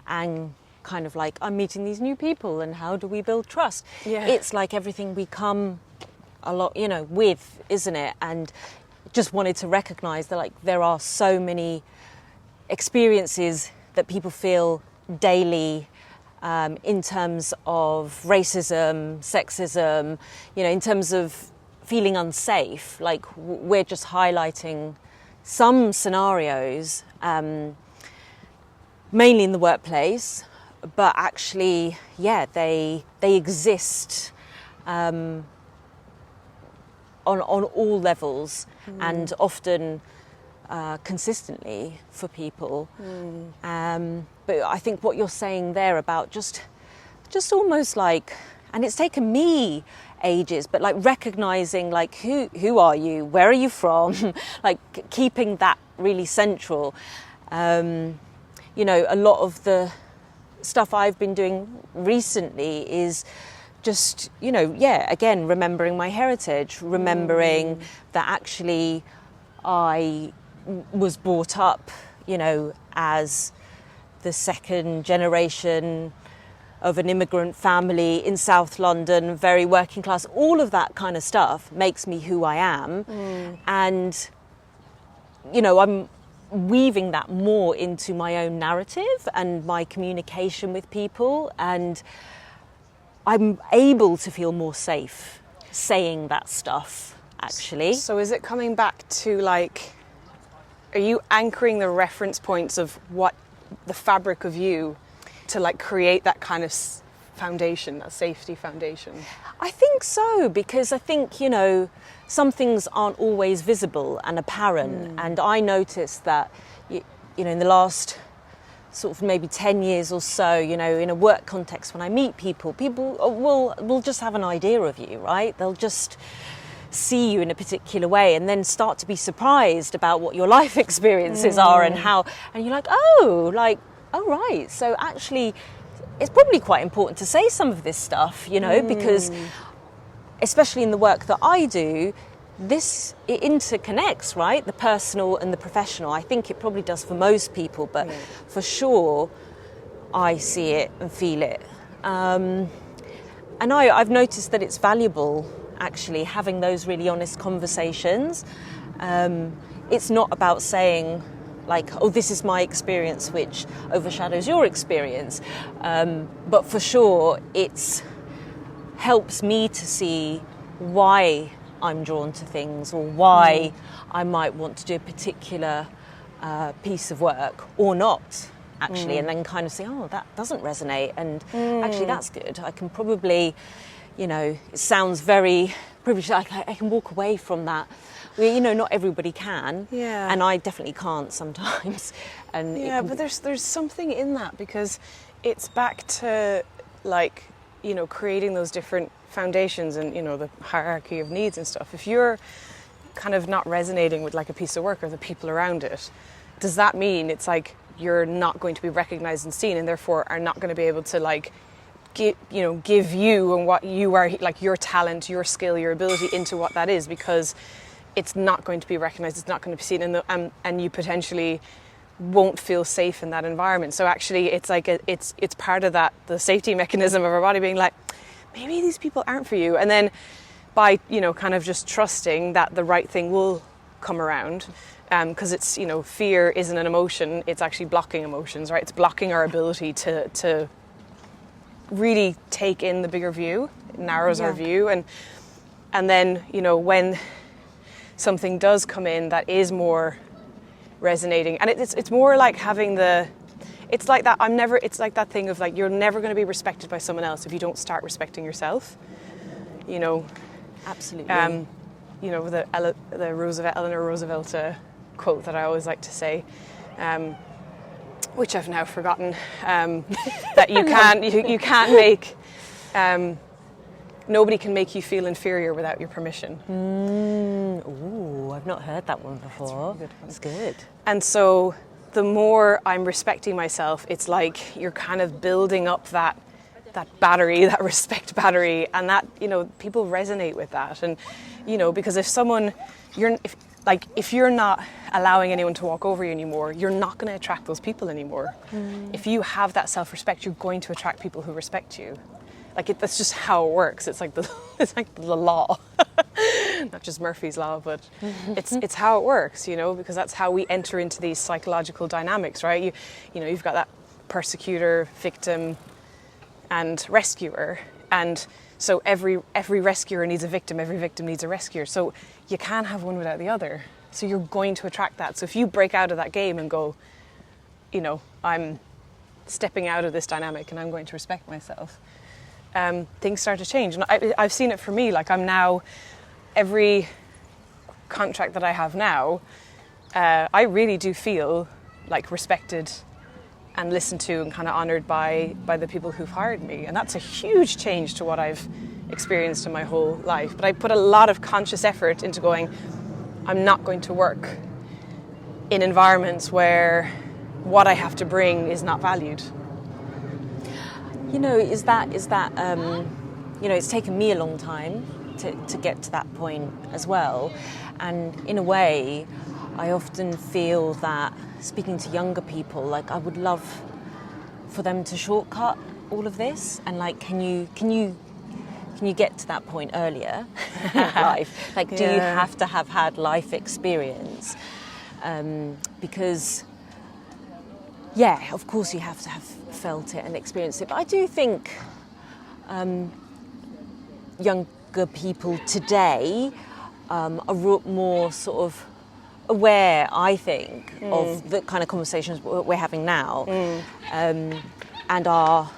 and kind of like, I'm meeting these new people and how do we build trust? Yeah. It's like everything we come a lot, you know, with, isn't it? And just wanted to recognise that like there are so many experiences that people feel daily, in terms of racism, sexism, you know, in terms of feeling unsafe. Like we're just highlighting some scenarios, mainly in the workplace, but actually, yeah, they exist on all levels, and often consistently for people. But I think what you're saying there about just almost like, and it's taken me ages, but like recognizing like who are you, where are you from, like keeping that really central. You know, a lot of the stuff I've been doing recently is just, you know, yeah, again, remembering my heritage, remembering that actually I was brought up, you know, as the second generation of an immigrant family in South London, very working class. All of that kind of stuff makes me who I am. And, you know, I'm weaving that more into my own narrative and my communication with people, and I'm able to feel more safe saying that stuff, actually. So is it coming back to like, are you anchoring the reference points of what the fabric of you to like create that kind of foundation, that safety foundation? I think so, because I think, you know, some things aren't always visible and apparent. And I noticed that, you know, in the last sort of maybe 10 years or so, you know, in a work context, when I meet people will just have an idea of you, right? They'll just see you in a particular way and then start to be surprised about what your life experiences are and how, and you're like, oh, right. So actually, it's probably quite important to say some of this stuff, you know, because especially in the work that I do, it interconnects, right? The personal and the professional. I think it probably does for most people, but for sure, I see it and feel it. And I've noticed that it's valuable actually having those really honest conversations. It's not about saying like, oh, this is my experience which overshadows your experience, but for sure it's helps me to see why I'm drawn to things, or why I might want to do a particular piece of work or not, actually, and then kind of say, oh, that doesn't resonate, and actually that's good. I can probably, it sounds very privileged, I can walk away from that. Not everybody can, and I definitely can't sometimes. And but there's something in that, because it's back to creating those different foundations and the hierarchy of needs and stuff. If you're kind of not resonating with like a piece of work or the people around it, does that mean it's like you're not going to be recognized and seen, and therefore are not going to be able to give you and what you are, like your talent, your skill, your ability into what that is, because it's not going to be recognized, it's not going to be seen, and you potentially won't feel safe in that environment. So actually it's like it's part of that, the safety mechanism of our body being like, maybe these people aren't for you, and then by kind of just trusting that the right thing will come around, because it's fear isn't an emotion, it's actually blocking emotions, right? It's blocking our ability to really take in the bigger view. It narrows our view, and then when something does come in that is more resonating, and it's more like having it's like that thing of like, you're never going to be respected by someone else if you don't start respecting yourself. Absolutely. The Eleanor Roosevelt quote that I always like to say, which I've now forgotten, that you can't make nobody can make you feel inferior without your permission. Ooh, I've not heard that one before. That's a really good one. That's good. And so the more I'm respecting myself, it's like you're kind of building up that battery, that respect battery, and that people resonate with that. And because if you're not allowing anyone to walk over you anymore, you're not going to attract those people anymore. If you have that self-respect, you're going to attract people who respect you. That's just how it works. It's like the law, not just Murphy's law, but it's how it works. Because that's how we enter into these psychological dynamics, right? You've got that persecutor, victim, and rescuer, and so every rescuer needs a victim. Every victim needs a rescuer. So you can't have one without the other. So you're going to attract that. So if you break out of that game and go, I'm stepping out of this dynamic and I'm going to respect myself, things start to change. And I've seen it for me. Like, I'm now, every contract that I have now, I really do feel like respected and listened to and kind of honoured by the people who've hired me. And that's a huge change to what I've experienced in my whole life. But I put a lot of conscious effort into going, I'm not going to work in environments where what I have to bring is not valued. Is that it's taken me a long time to get to that point as well. And in a way, I often feel that speaking to younger people, like, I would love for them to shortcut all of this, and like, can you get to that point earlier in life? Like, do you have to have had life experience? Because of course you have to have felt it and experienced it. But I do think younger people today are more sort of aware, I think, of the kind of conversations we're having now, and are,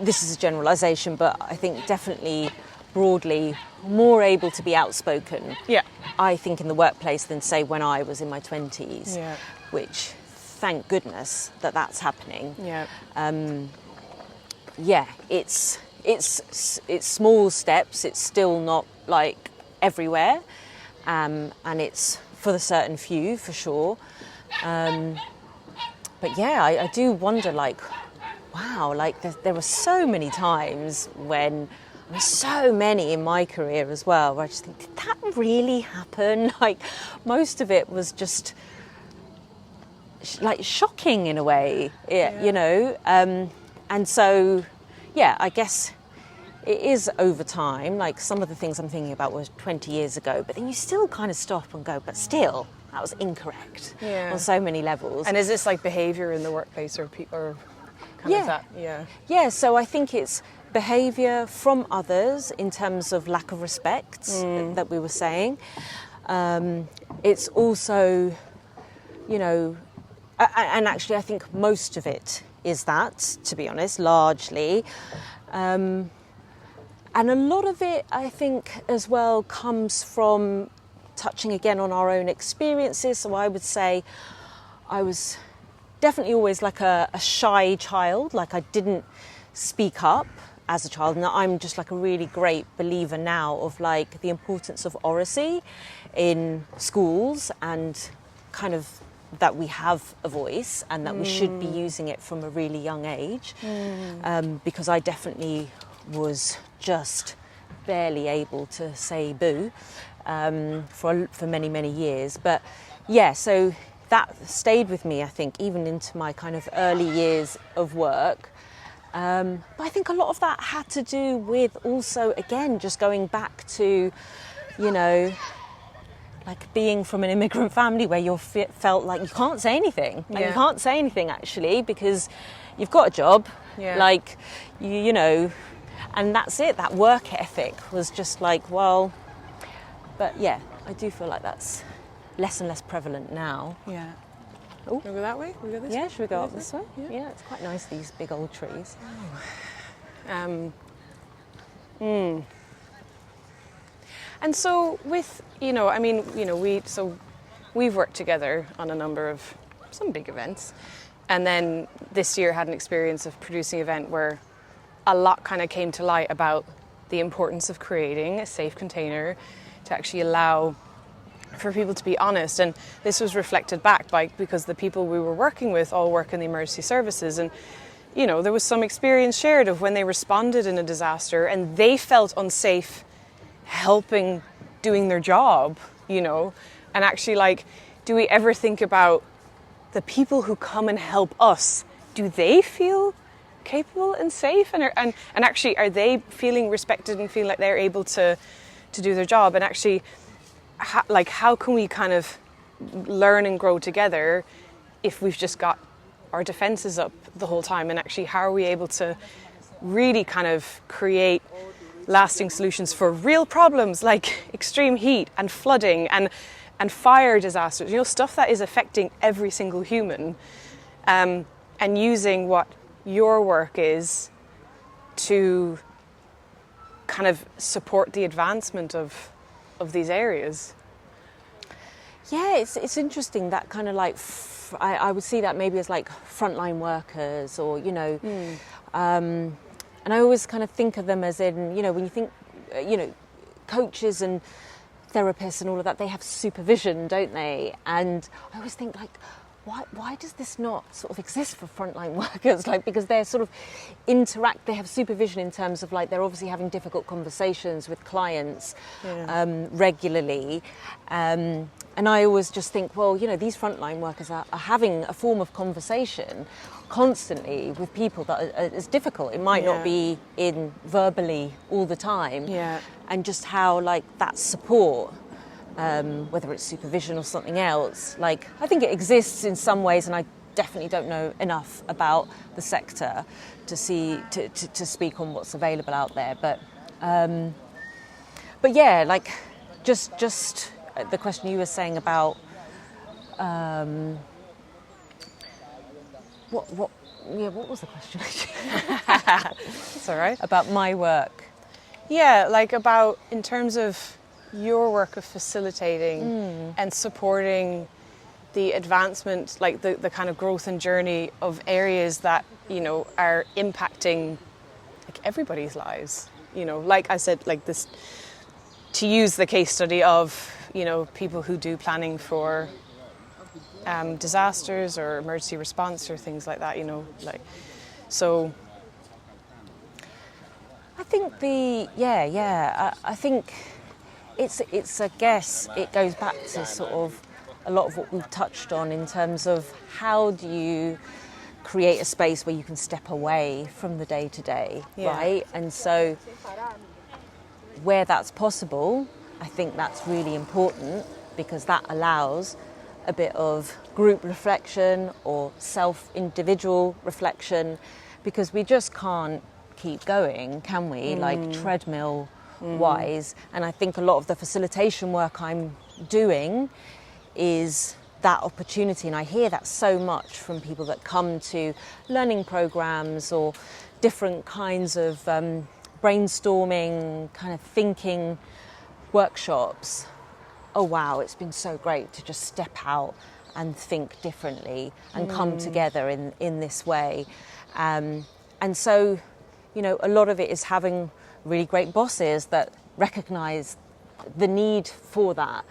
this is a generalisation, but I think definitely broadly more able to be outspoken, I think, in the workplace than, say, when I was in my 20s, which, thank goodness that that's happening. It's small steps, it's still not like everywhere, and it's for the certain few, for sure. But I do wonder, like, wow, like there were so many times when, so many in my career as well, where I just think, did that really happen? Like, most of it was just like shocking in a way, and so, I guess it is over time. Like some of the things I'm thinking about was 20 years ago, but then you still kind of stop and go, but still, that was incorrect on so many levels. And is this like behaviour in the workplace or kind of that? Yeah. Yeah, so I think it's behaviour from others in terms of lack of respect that we were saying. It's also, you know, and actually I think most of it is that, to be honest, largely. And a lot of it, I think, as well, comes from touching again on our own experiences. So I would say I was definitely always like a shy child, like I didn't speak up as a child. Now I'm just like a really great believer now of like the importance of oracy in schools and kind of that we have a voice and that we should be using it from a really young age, because I definitely was just barely able to say boo for many, many years. But yeah, so that stayed with me, I think, even into my kind of early years of work. But I think a lot of that had to do with also, again, just going back to, you know, like being from an immigrant family where you felt like you can't say anything. Like you can't say anything actually because you've got a job, like, you know, and that's it. That work ethic was just like, well, but yeah, I do feel like that's less and less prevalent now. Yeah. Oh, can we go that way? Can we go this way? Yeah, should we go up this way? Yeah. Yeah, it's quite nice, these big old trees. And so with, you know, I mean, you know, we've worked together on a number of some big events. And then this year had an experience of producing an event where a lot kind of came to light about the importance of creating a safe container to actually allow for people to be honest. And this was reflected back because the people we were working with all work in the emergency services. And, you know, there was some experience shared of when they responded in a disaster and they felt unsafe helping, doing their job, you know. And actually, like, do we ever think about the people who come and help us? Do they feel capable and safe? And actually, are they feeling respected and feel like they're able to do their job? And actually, how can we kind of learn and grow together if we've just got our defences up the whole time? And actually, how are we able to really kind of create lasting solutions for real problems like extreme heat and flooding and fire disasters, you know, stuff that is affecting every single human, and using what your work is to kind of support the advancement of these areas? Yeah, it's interesting that kind of like, I would see that maybe as like frontline workers or, you know, and I always kind of think of them as in, you know, when you think, you know, coaches and therapists and all of that, they have supervision, don't they? And I always think like, why does this not sort of exist for frontline workers? Like, because they're sort of they have supervision in terms of like, they're obviously having difficult conversations with clients regularly. And I always just think, well, you know, these frontline workers are having a form of conversation constantly with people that is difficult. It might not be in verbally all the time. Yeah. And just how like that support, whether it's supervision or something else, like I think it exists in some ways, and I definitely don't know enough about the sector to speak on what's available out there. But yeah, like just the question you were saying about what was the question? It's all right. About my work. Yeah, like about in terms of your work of facilitating and supporting the advancement, like the kind of growth and journey of areas that, you know, are impacting like everybody's lives. You know, like I said, like this, to use the case study of, you know, people who do planning for disasters or emergency response or things like that, you know, like, so. I think I think it's I guess it goes back to sort of a lot of what we've touched on in terms of how do you create a space where you can step away from the day-to-day, Yeah. right? And so where that's possible, I think that's really important, because that allows a bit of group reflection or self-individual reflection, because we just can't keep going, can we? Like treadmill-wise. And I think a lot of the facilitation work I'm doing is that opportunity, and I hear that so much from people that come to learning programs or different kinds of brainstorming, kind of thinking workshops. Oh wow, it's been so great to just step out and think differently and come together in this way. And so, you know, a lot of it is having really great bosses that recognise the need for that,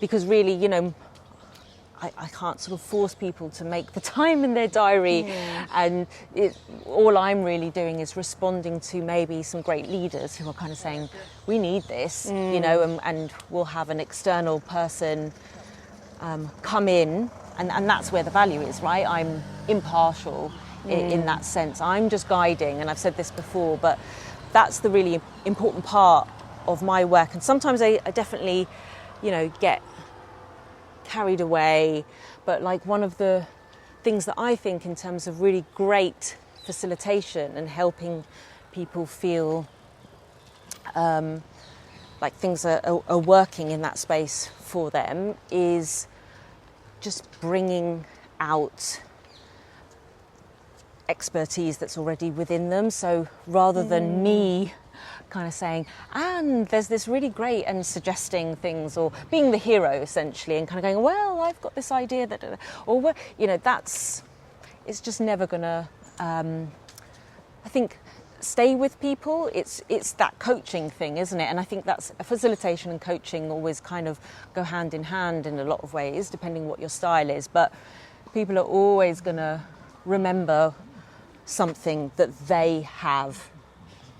because really, you know, I can't sort of force people to make the time in their diary, and all I'm really doing is responding to maybe some great leaders who are kind of saying, we need this, you know, and we'll have an external person come in, and that's where the value is, right? I'm impartial in that sense. I'm just guiding, and I've said this before, but that's the really important part of my work. And sometimes I definitely, you know, get carried away, but like one of the things that I think in terms of really great facilitation and helping people feel like things are working in that space for them is just bringing out expertise that's already within them. So rather than me kind of saying, and there's this really great, and suggesting things, or being the hero essentially, and kind of going, well, I've got this idea that, or, you know, it's just never gonna, I think, stay with people. It's that coaching thing, isn't it? And I think that's facilitation and coaching always kind of go hand in hand in a lot of ways, depending what your style is. But people are always gonna remember something that they have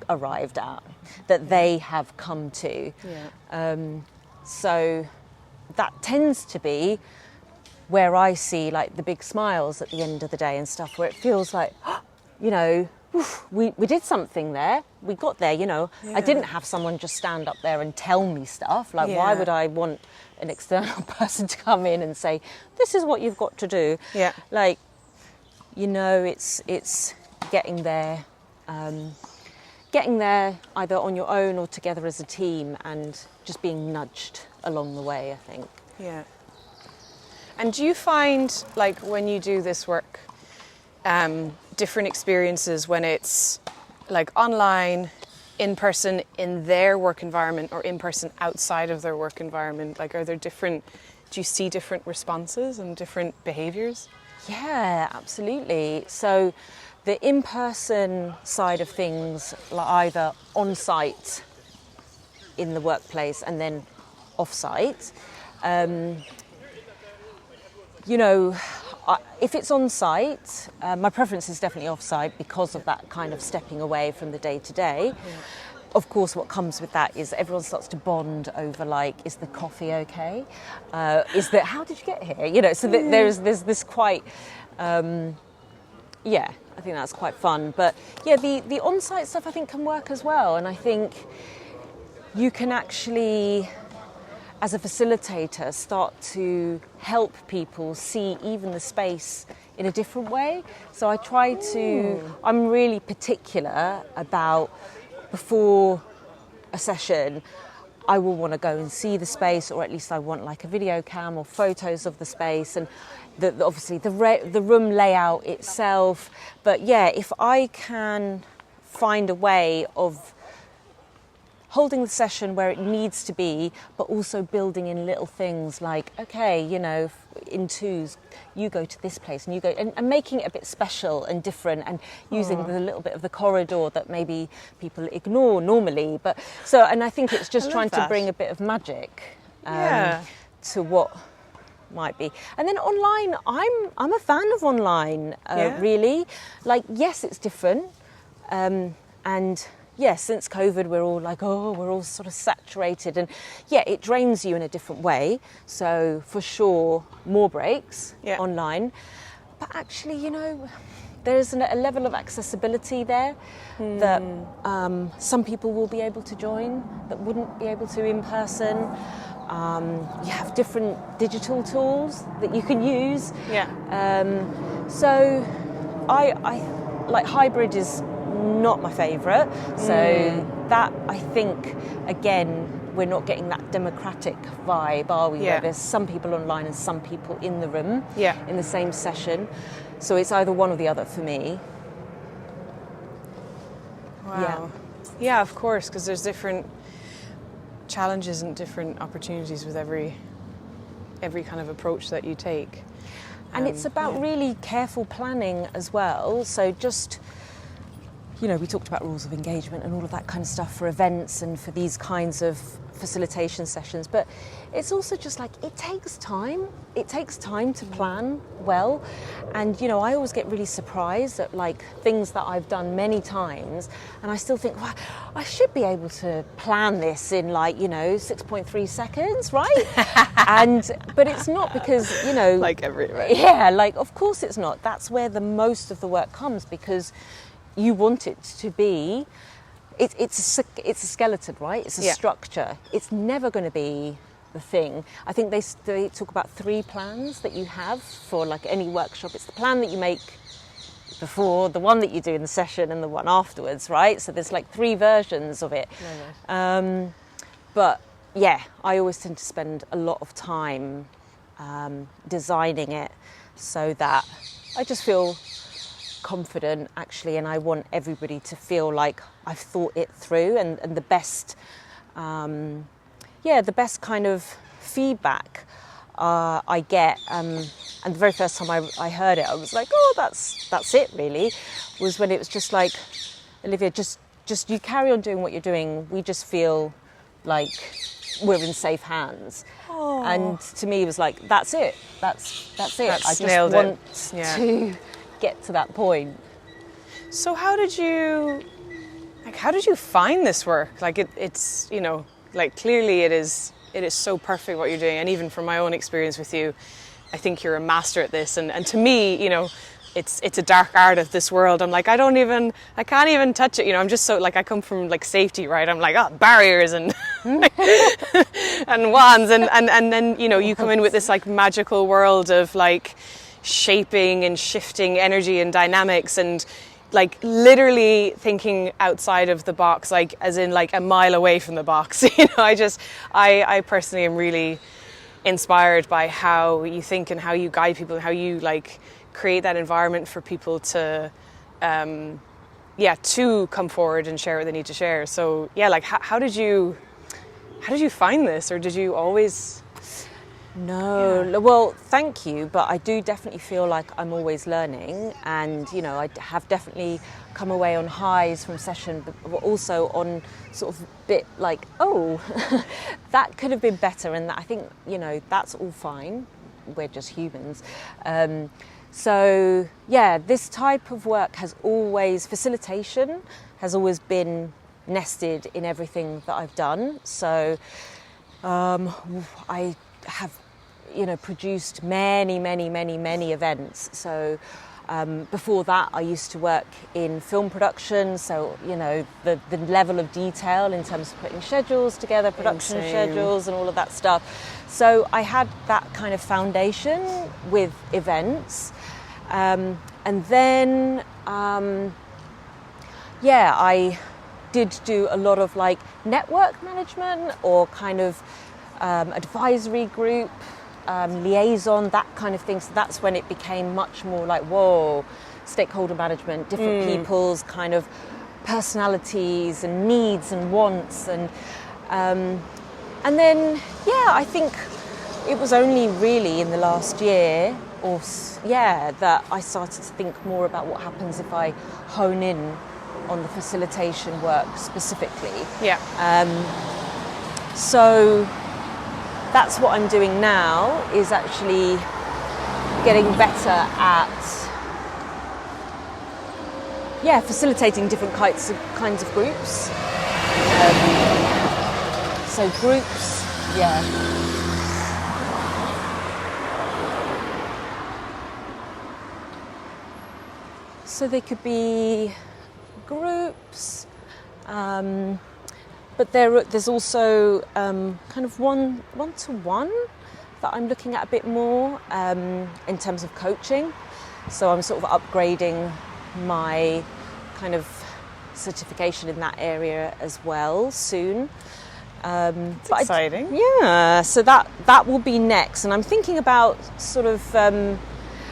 arrived at, that they have come to. So that tends to be where I see like the big smiles at the end of the day and stuff, where it feels like, you know, we did something there, we got there, you know. I didn't have someone just stand up there and tell me stuff. Like, why would I want an external person to come in and say, this is what you've got to do? Like, you know, it's getting there either on your own or together as a team, and just being nudged along the way, I think. Yeah. And do you find, like, when you do this work, different experiences when it's like online, in person in their work environment, or in person outside of their work environment? Like, are there do you see different responses and different behaviours? Yeah, absolutely. So the in-person side of things, like either on-site in the workplace and then off-site, you know, if it's on-site, my preference is definitely off-site because of that kind of stepping away from the day-to-day. Of course, what comes with that is everyone starts to bond over, like, is the coffee okay? How did you get here? You know, so there's this quite, I think that's quite fun. But yeah, the on-site stuff I think can work as well. And I think you can actually, as a facilitator, start to help people see even the space in a different way. So I'm really particular about, before a session, I will want to go and see the space, or at least I want like a video cam or photos of the space, and obviously the room layout itself. But yeah, if I can find a way of holding the session where it needs to be, but also building in little things like, okay, you know, in twos, you go to this place and you go, and making it a bit special and different, and using the little bit of the corridor that maybe people ignore normally. But so, and I think it's just trying to bring a bit of magic to what might be. And then online, I'm a fan of online, really. Like, yes, it's different, and yes, since COVID, we're all like, we're all sort of saturated, and yeah, it drains you in a different way. So for sure, more breaks online. But actually, there's a level of accessibility there that some people will be able to join that wouldn't be able to in person. You have different digital tools that you can use. Yeah. So I like hybrid is not my favourite. So that, I think, again, we're not getting that democratic vibe, are we? Yeah. Where there's some people online and some people in the room in the same session. So it's either one or the other for me. Wow. Yeah, of course, because there's different challenges and different opportunities with every kind of approach that you take. And it's about really careful planning as well. So just, we talked about rules of engagement and all of that kind of stuff for events and for these kinds of facilitation sessions. But it's also just like, it takes time. It takes time to plan well. And, I always get really surprised at like things that I've done many times. And I still think, well, I should be able to plan this in like, 6.3 seconds, right? But it's not because, Like every event. Yeah, like, of course it's not. That's where the most of the work comes, because you want it to be, it's a skeleton, right? It's a structure. It's never going to be the thing. I think they talk about 3 plans that you have for like any workshop. It's the plan that you make before, the one that you do in the session, and the one afterwards, right? So there's like 3 versions of it. But yeah, I always tend to spend a lot of time designing it so that I just feel confident, actually, and I want everybody to feel like I've thought it through, and the best the best kind of feedback I get, and the very first time I heard it, I was like, oh, that's it really, was when it was just like, Olivia, just you carry on doing what you're doing, we just feel like we're in safe hands. Oh. And to me it was like, that's it. I just want to get to that point. So how did you find this work? Like it's like clearly it is so perfect what you're doing, and even from my own experience with you, I think you're a master at this, and to me, it's a dark art of this world. I'm like, I can't even touch it. I'm just so like, I come from like safety, right? I'm like, barriers and and wands, and then you come in with this like magical world of like shaping and shifting energy and dynamics, and like literally thinking outside of the box, like as in like a mile away from the box. I personally am really inspired by how you think and how you guide people and how you like create that environment for people to to come forward and share what they need to share. So like how did you find this, or did you always? No, well, thank you, but I do definitely feel like I'm always learning, and I have definitely come away on highs from session, but also on sort of bit like, oh, that could have been better, and I think that's all fine. We're just humans. So this type of work facilitation has always been nested in everything that I've done. So I have produced many events. So before that I used to work in film production, so the level of detail in terms of putting schedules together, production schedules and all of that stuff. So I had that kind of foundation with events, and then I did do a lot of like network management or kind of advisory group, liaison, that kind of thing. So that's when it became much more like, whoa, stakeholder management, different people's kind of personalities and needs and wants, and then I think it was only really in the last year that I started to think more about what happens if I hone in on the facilitation work specifically. So that's what I'm doing now, is actually getting better at facilitating different kinds of groups. So groups, So they could be groups, but there's also kind of one-to-one that I'm looking at a bit more in terms of coaching. So I'm sort of upgrading my kind of certification in that area as well soon. It's exciting. So that will be next, and I'm thinking about sort of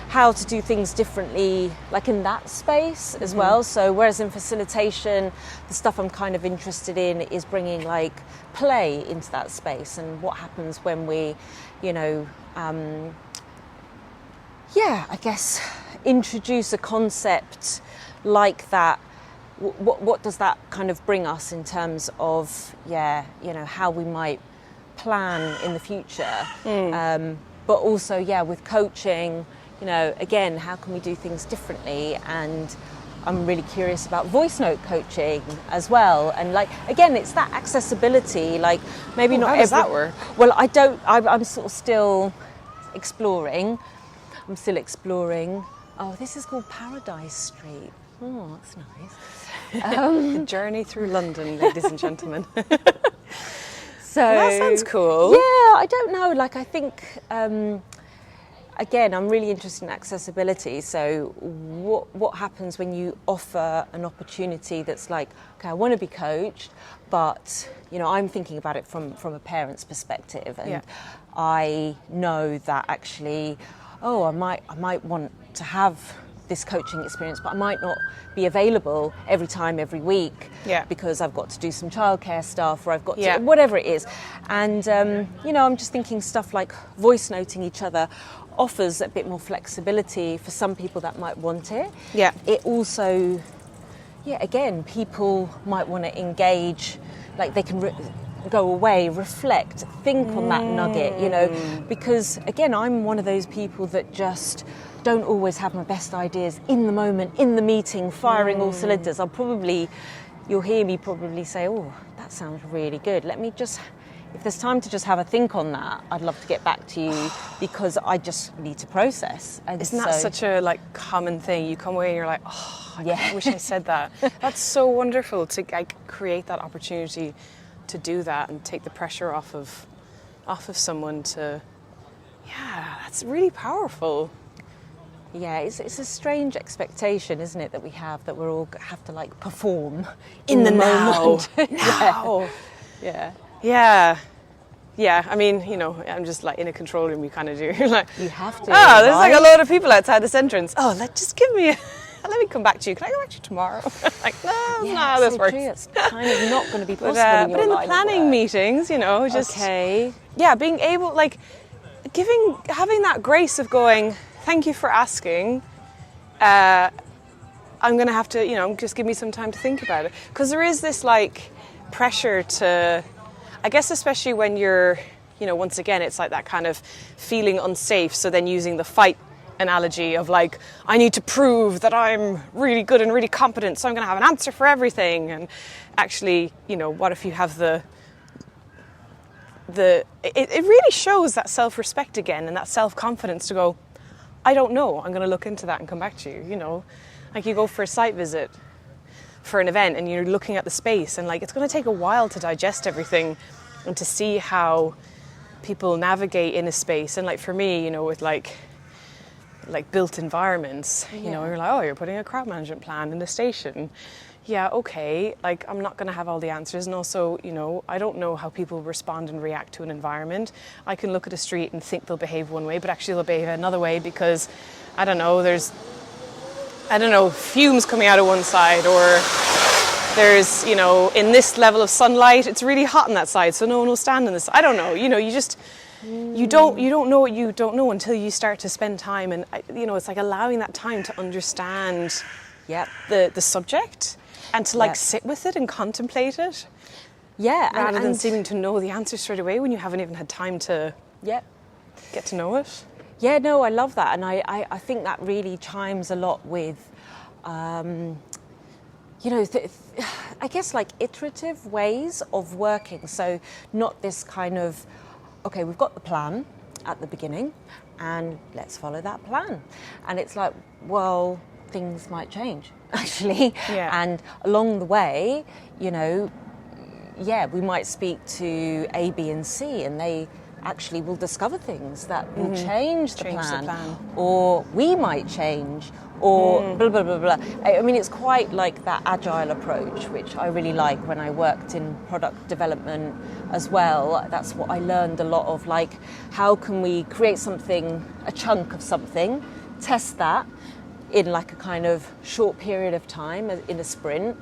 how to do things differently, like in that space as well. So whereas in facilitation, the stuff I'm kind of interested in is bringing like play into that space, and what happens when we, I guess, introduce a concept like that. What does that kind of bring us in terms of, how we might plan in the future? But also, with coaching, again, how can we do things differently? And I'm really curious about voice note coaching as well. And like, again, it's that accessibility, like maybe not how does that work? Well, I'm sort of still exploring. Oh, this is called Paradise Street. Oh, that's nice. The journey through London, ladies and gentlemen. So that sounds cool. Yeah, I don't know. Like, I think, again, I'm really interested in accessibility. So what happens when you offer an opportunity that's like, okay, I want to be coached, but, I'm thinking about it from a parent's perspective. And I know that actually, I might want to have this coaching experience, but I might not be available every week because I've got to do some childcare stuff, or I've got to, whatever it is. And, I'm just thinking stuff like voice noting each other offers a bit more flexibility for some people that might want it. Yeah. It also, again, people might want to engage, like they can go away, reflect, think on that nugget, because again, I'm one of those people that just don't always have my best ideas in the moment, in the meeting, firing all cylinders. You'll hear me probably say, oh, that sounds really good. If there's time to just have a think on that, I'd love to get back to you because I just need to process. And isn't that such a common thing? You come away and you're like, oh, I wish I said that. That's so wonderful to create that opportunity to do that and take the pressure off of someone to, that's really powerful. Yeah, it's a strange expectation, isn't it, that we have, that we're all have to perform in the moment. Now. Yeah. I mean, I'm just in a control room. You kind of do. You have to. There's a load of people outside this entrance. Oh, just give me. Let me come back to you. Can I come back to you tomorrow? No, this works. True. It's kind of not going to be possible. But in the planning meetings, just being able, having that grace of going, thank you for asking. I'm going to have to, just give me some time to think about it. Because there is this, pressure to, I guess, especially when you're, once again, it's like that kind of feeling unsafe. So then using the fight analogy of I need to prove that I'm really good and really competent, so I'm going to have an answer for everything. And actually, what if you have it really shows that self-respect again and that self-confidence to go, I don't know, I'm going to look into that and come back to you, you go for a site visit for an event and you're looking at the space and it's going to take a while to digest everything and to see how people navigate in a space. And for me, with built environments, you're you're putting a crowd management plan in the station. Yeah, okay, I'm not going to have all the answers. And also, I don't know how people respond and react to an environment. I can look at a street and think they'll behave one way, but actually they'll behave another way because, there's fumes coming out of one side, or there's, in this level of sunlight, it's really hot on that side, so no one will stand in this. I don't know, you just... You don't know what you don't know until you start to spend time, and it's allowing that time to understand the subject and to sit with it and contemplate it. Yeah, rather than seeming to know the answer straight away when you haven't even had time to get to know it. Yeah, no, I love that, and I think that really chimes a lot with I guess iterative ways of working. So not this kind of, okay, we've got the plan at the beginning and let's follow that plan. And it's well, things might change, actually. Yeah. And along the way, you know, we might speak to A, B, and C, and they actually will discover things that will change the plan. Or we might change, or blah, blah, blah, blah. I mean, it's quite like that agile approach, which I really like when I worked in product development as well. That's what I learned a lot of, like, how can we create something, a chunk of something, test that in like a kind of short period of time in a sprint.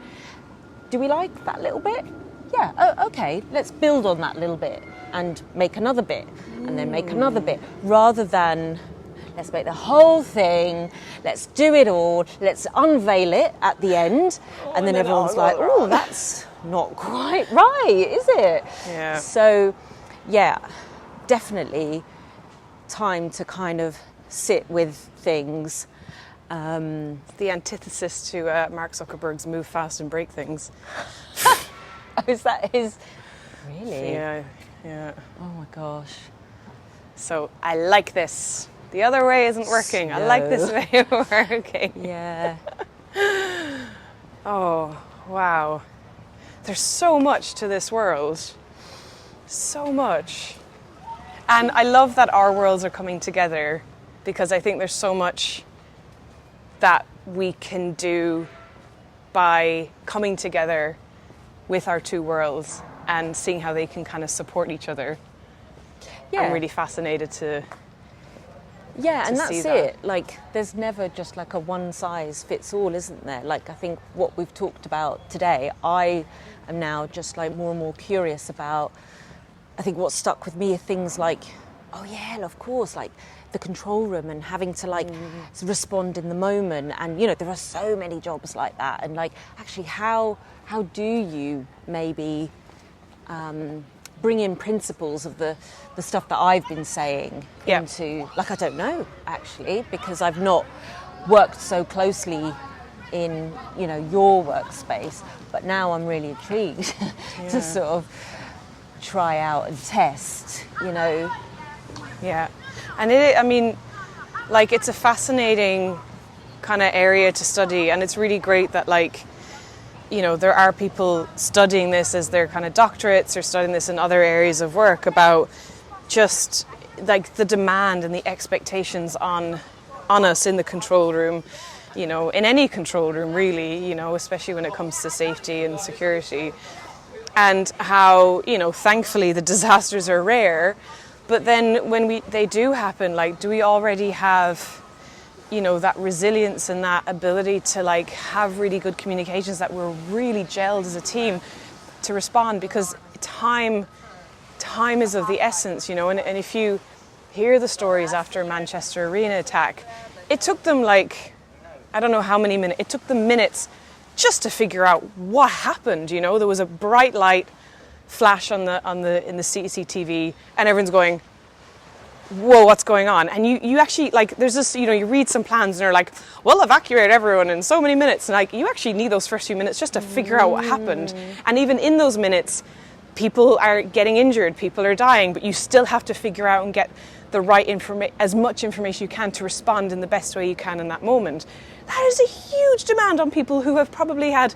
Do we like that little bit? Yeah, okay, let's build on that little bit and make another bit and then make another bit, rather than let's make the whole thing, let's do it all, let's unveil it at the end, and then everyone's like, oh, that's not quite right, is it? Yeah. So, yeah, definitely time to kind of sit with things. The antithesis to Mark Zuckerberg's move fast and break things. Is that his? Really? Yeah. Oh my gosh. So I like this. The other way isn't working. I like this way of working. Yeah. Oh, wow. There's so much to this world. So much. And I love that our worlds are coming together, because I think there's so much that we can do by coming together with our two worlds and seeing how they can kind of support each other. Yeah. I'm really fascinated to Yeah, and see that's that. it. Like, there's never just like a one size fits all, isn't there? Like, I think what we've talked about today, I am now just like more and more curious about. I think what stuck with me are things like, oh yeah, of course, like the control room and having to like respond in the moment, and you know, there are so many jobs like that, and like actually how do you maybe bring in principles of the stuff that I've been saying into, like, I don't know actually, because I've not worked so closely in, you know, your workspace, but now I'm really intrigued to sort of try out and test, you know. Yeah, and I mean, like, it's a fascinating kind of area to study, and it's really great that, like, you know, there are people studying this as their kind of doctorates or studying this in other areas of work about just like the demand and the expectations on us in the control room, you know, in any control room really, you know, especially when it comes to safety and security, and how, you know, thankfully the disasters are rare, but then when they do happen, like, do we already have, you know, that resilience and that ability to like have really good communications, that we're really gelled as a team to respond, because time is of the essence, you know, and if you hear the stories after Manchester Arena attack, it took them like, I don't know how many minutes, it took them minutes just to figure out what happened, you know. There was a bright light flash in the CCTV and everyone's going, whoa, what's going on? And you actually, like, there's this, you know, you read some plans and they're like, we'll evacuate everyone in so many minutes. And like, you actually need those first few minutes just to figure out what happened. And even in those minutes, people are getting injured, people are dying, but you still have to figure out and get the right as much information you can to respond in the best way you can in that moment. That is a huge demand on people who have probably had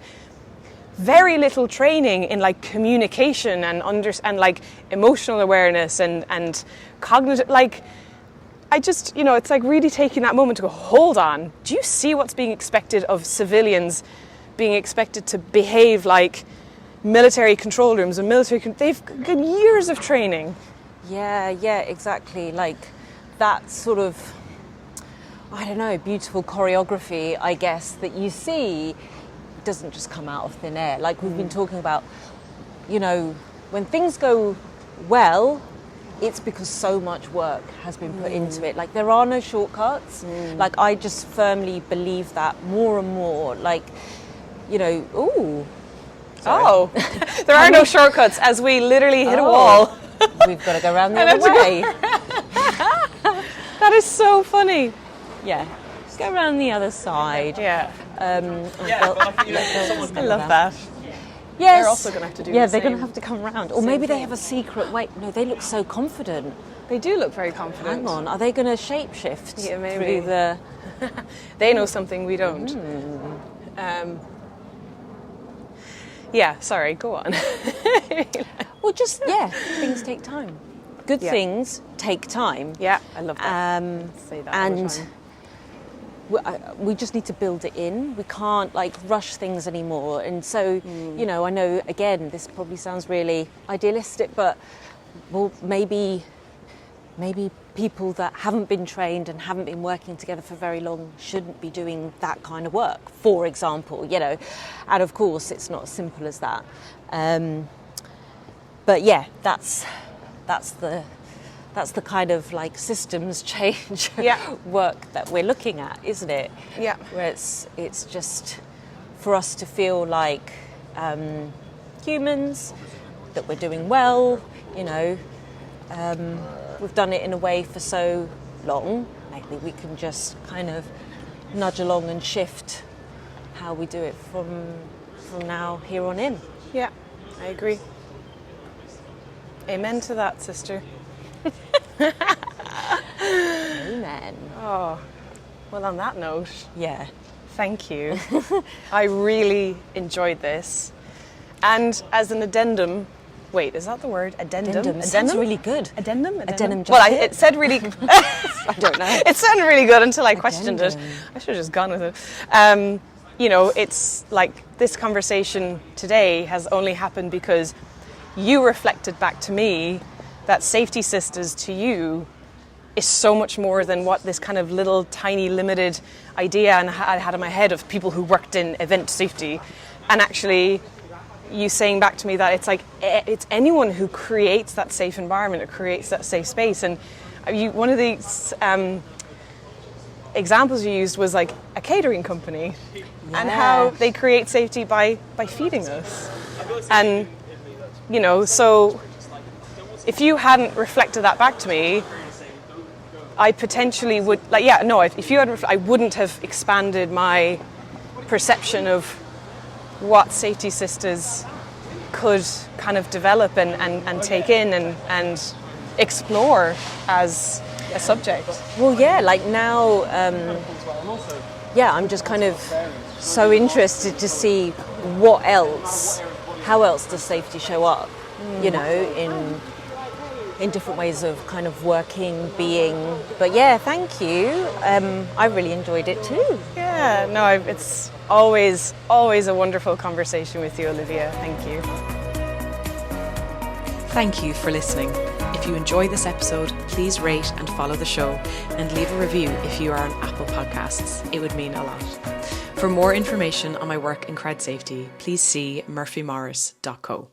very little training in like communication and like emotional awareness and cognitive, like, I just, you know, it's like really taking that moment to go, hold on, do you see what's being expected of civilians being expected to behave like military control rooms and they've got years of training. Yeah, exactly. Like that sort of, I don't know, beautiful choreography, I guess, that you see doesn't just come out of thin air. Like we've been talking about, you know, when things go well, it's because so much work has been put into it. Like there are no shortcuts. Like I just firmly believe that more and more. Like, you know, there are no shortcuts as we literally hit a wall. We've got to go around the other way. That is so funny. Yeah, go around the other side. Yeah. I love that. Yes. They're also going to have to do Yeah, the they're same. going to have to come round. Or maybe they have a secret. Wait, no, they look so confident. They do look very confident. Hang on, are they going to shapeshift Yeah, maybe. through the... They know something we don't. Yeah, sorry, go on. Well, just, things take time. Good things take time. Yeah, I love that. Say that all the And time. we just need to build it in. We can't like rush things anymore. And so, you know, I know, again, this probably sounds really idealistic, but well, maybe people that haven't been trained and haven't been working together for very long shouldn't be doing that kind of work, for example, you know. And of course, it's not as simple as that. But yeah, that's the kind of like systems change work that we're looking at, isn't it? Yeah. Where it's just for us to feel like humans, that we're doing well, you know. We've done it in a way for so long, maybe we can just kind of nudge along and shift how we do it from now here on in. Yeah, I agree. Amen to that, sister. Amen. Oh, well, on that note, Yeah. thank you. I really enjoyed this. And as an addendum, wait, is that the word? Addendum? It sounds really good. Addendum? A denim Well, jacket? it said really... I don't know. It sounded really good until I questioned it. Addendum. I should have just gone with it. You know, it's like this conversation today has only happened because you reflected back to me that Safety Sisters to you is so much more than what this kind of little tiny limited idea I had in my head of people who worked in event safety. And actually you saying back to me that it's like it's anyone who creates that safe environment or creates that safe space. And one of these examples you used was like a catering company and how they create safety by feeding us. And you know, so if you hadn't reflected that back to me, I potentially would, if you had, I wouldn't have expanded my perception of what Safety Sisters could kind of develop and take in and explore as a subject. Well, yeah, like now, I'm just kind of so interested to see how else does safety show up, you know, in different ways of kind of working, being. But yeah, thank you. I really enjoyed it too. Yeah, no, it's always a wonderful conversation with you, Olivia. Thank you. Thank you for listening. If you enjoyed this episode, please rate and follow the show and leave a review if you are on Apple Podcasts. It would mean a lot. For more information on my work in crowd safety, please see murphymorris.co.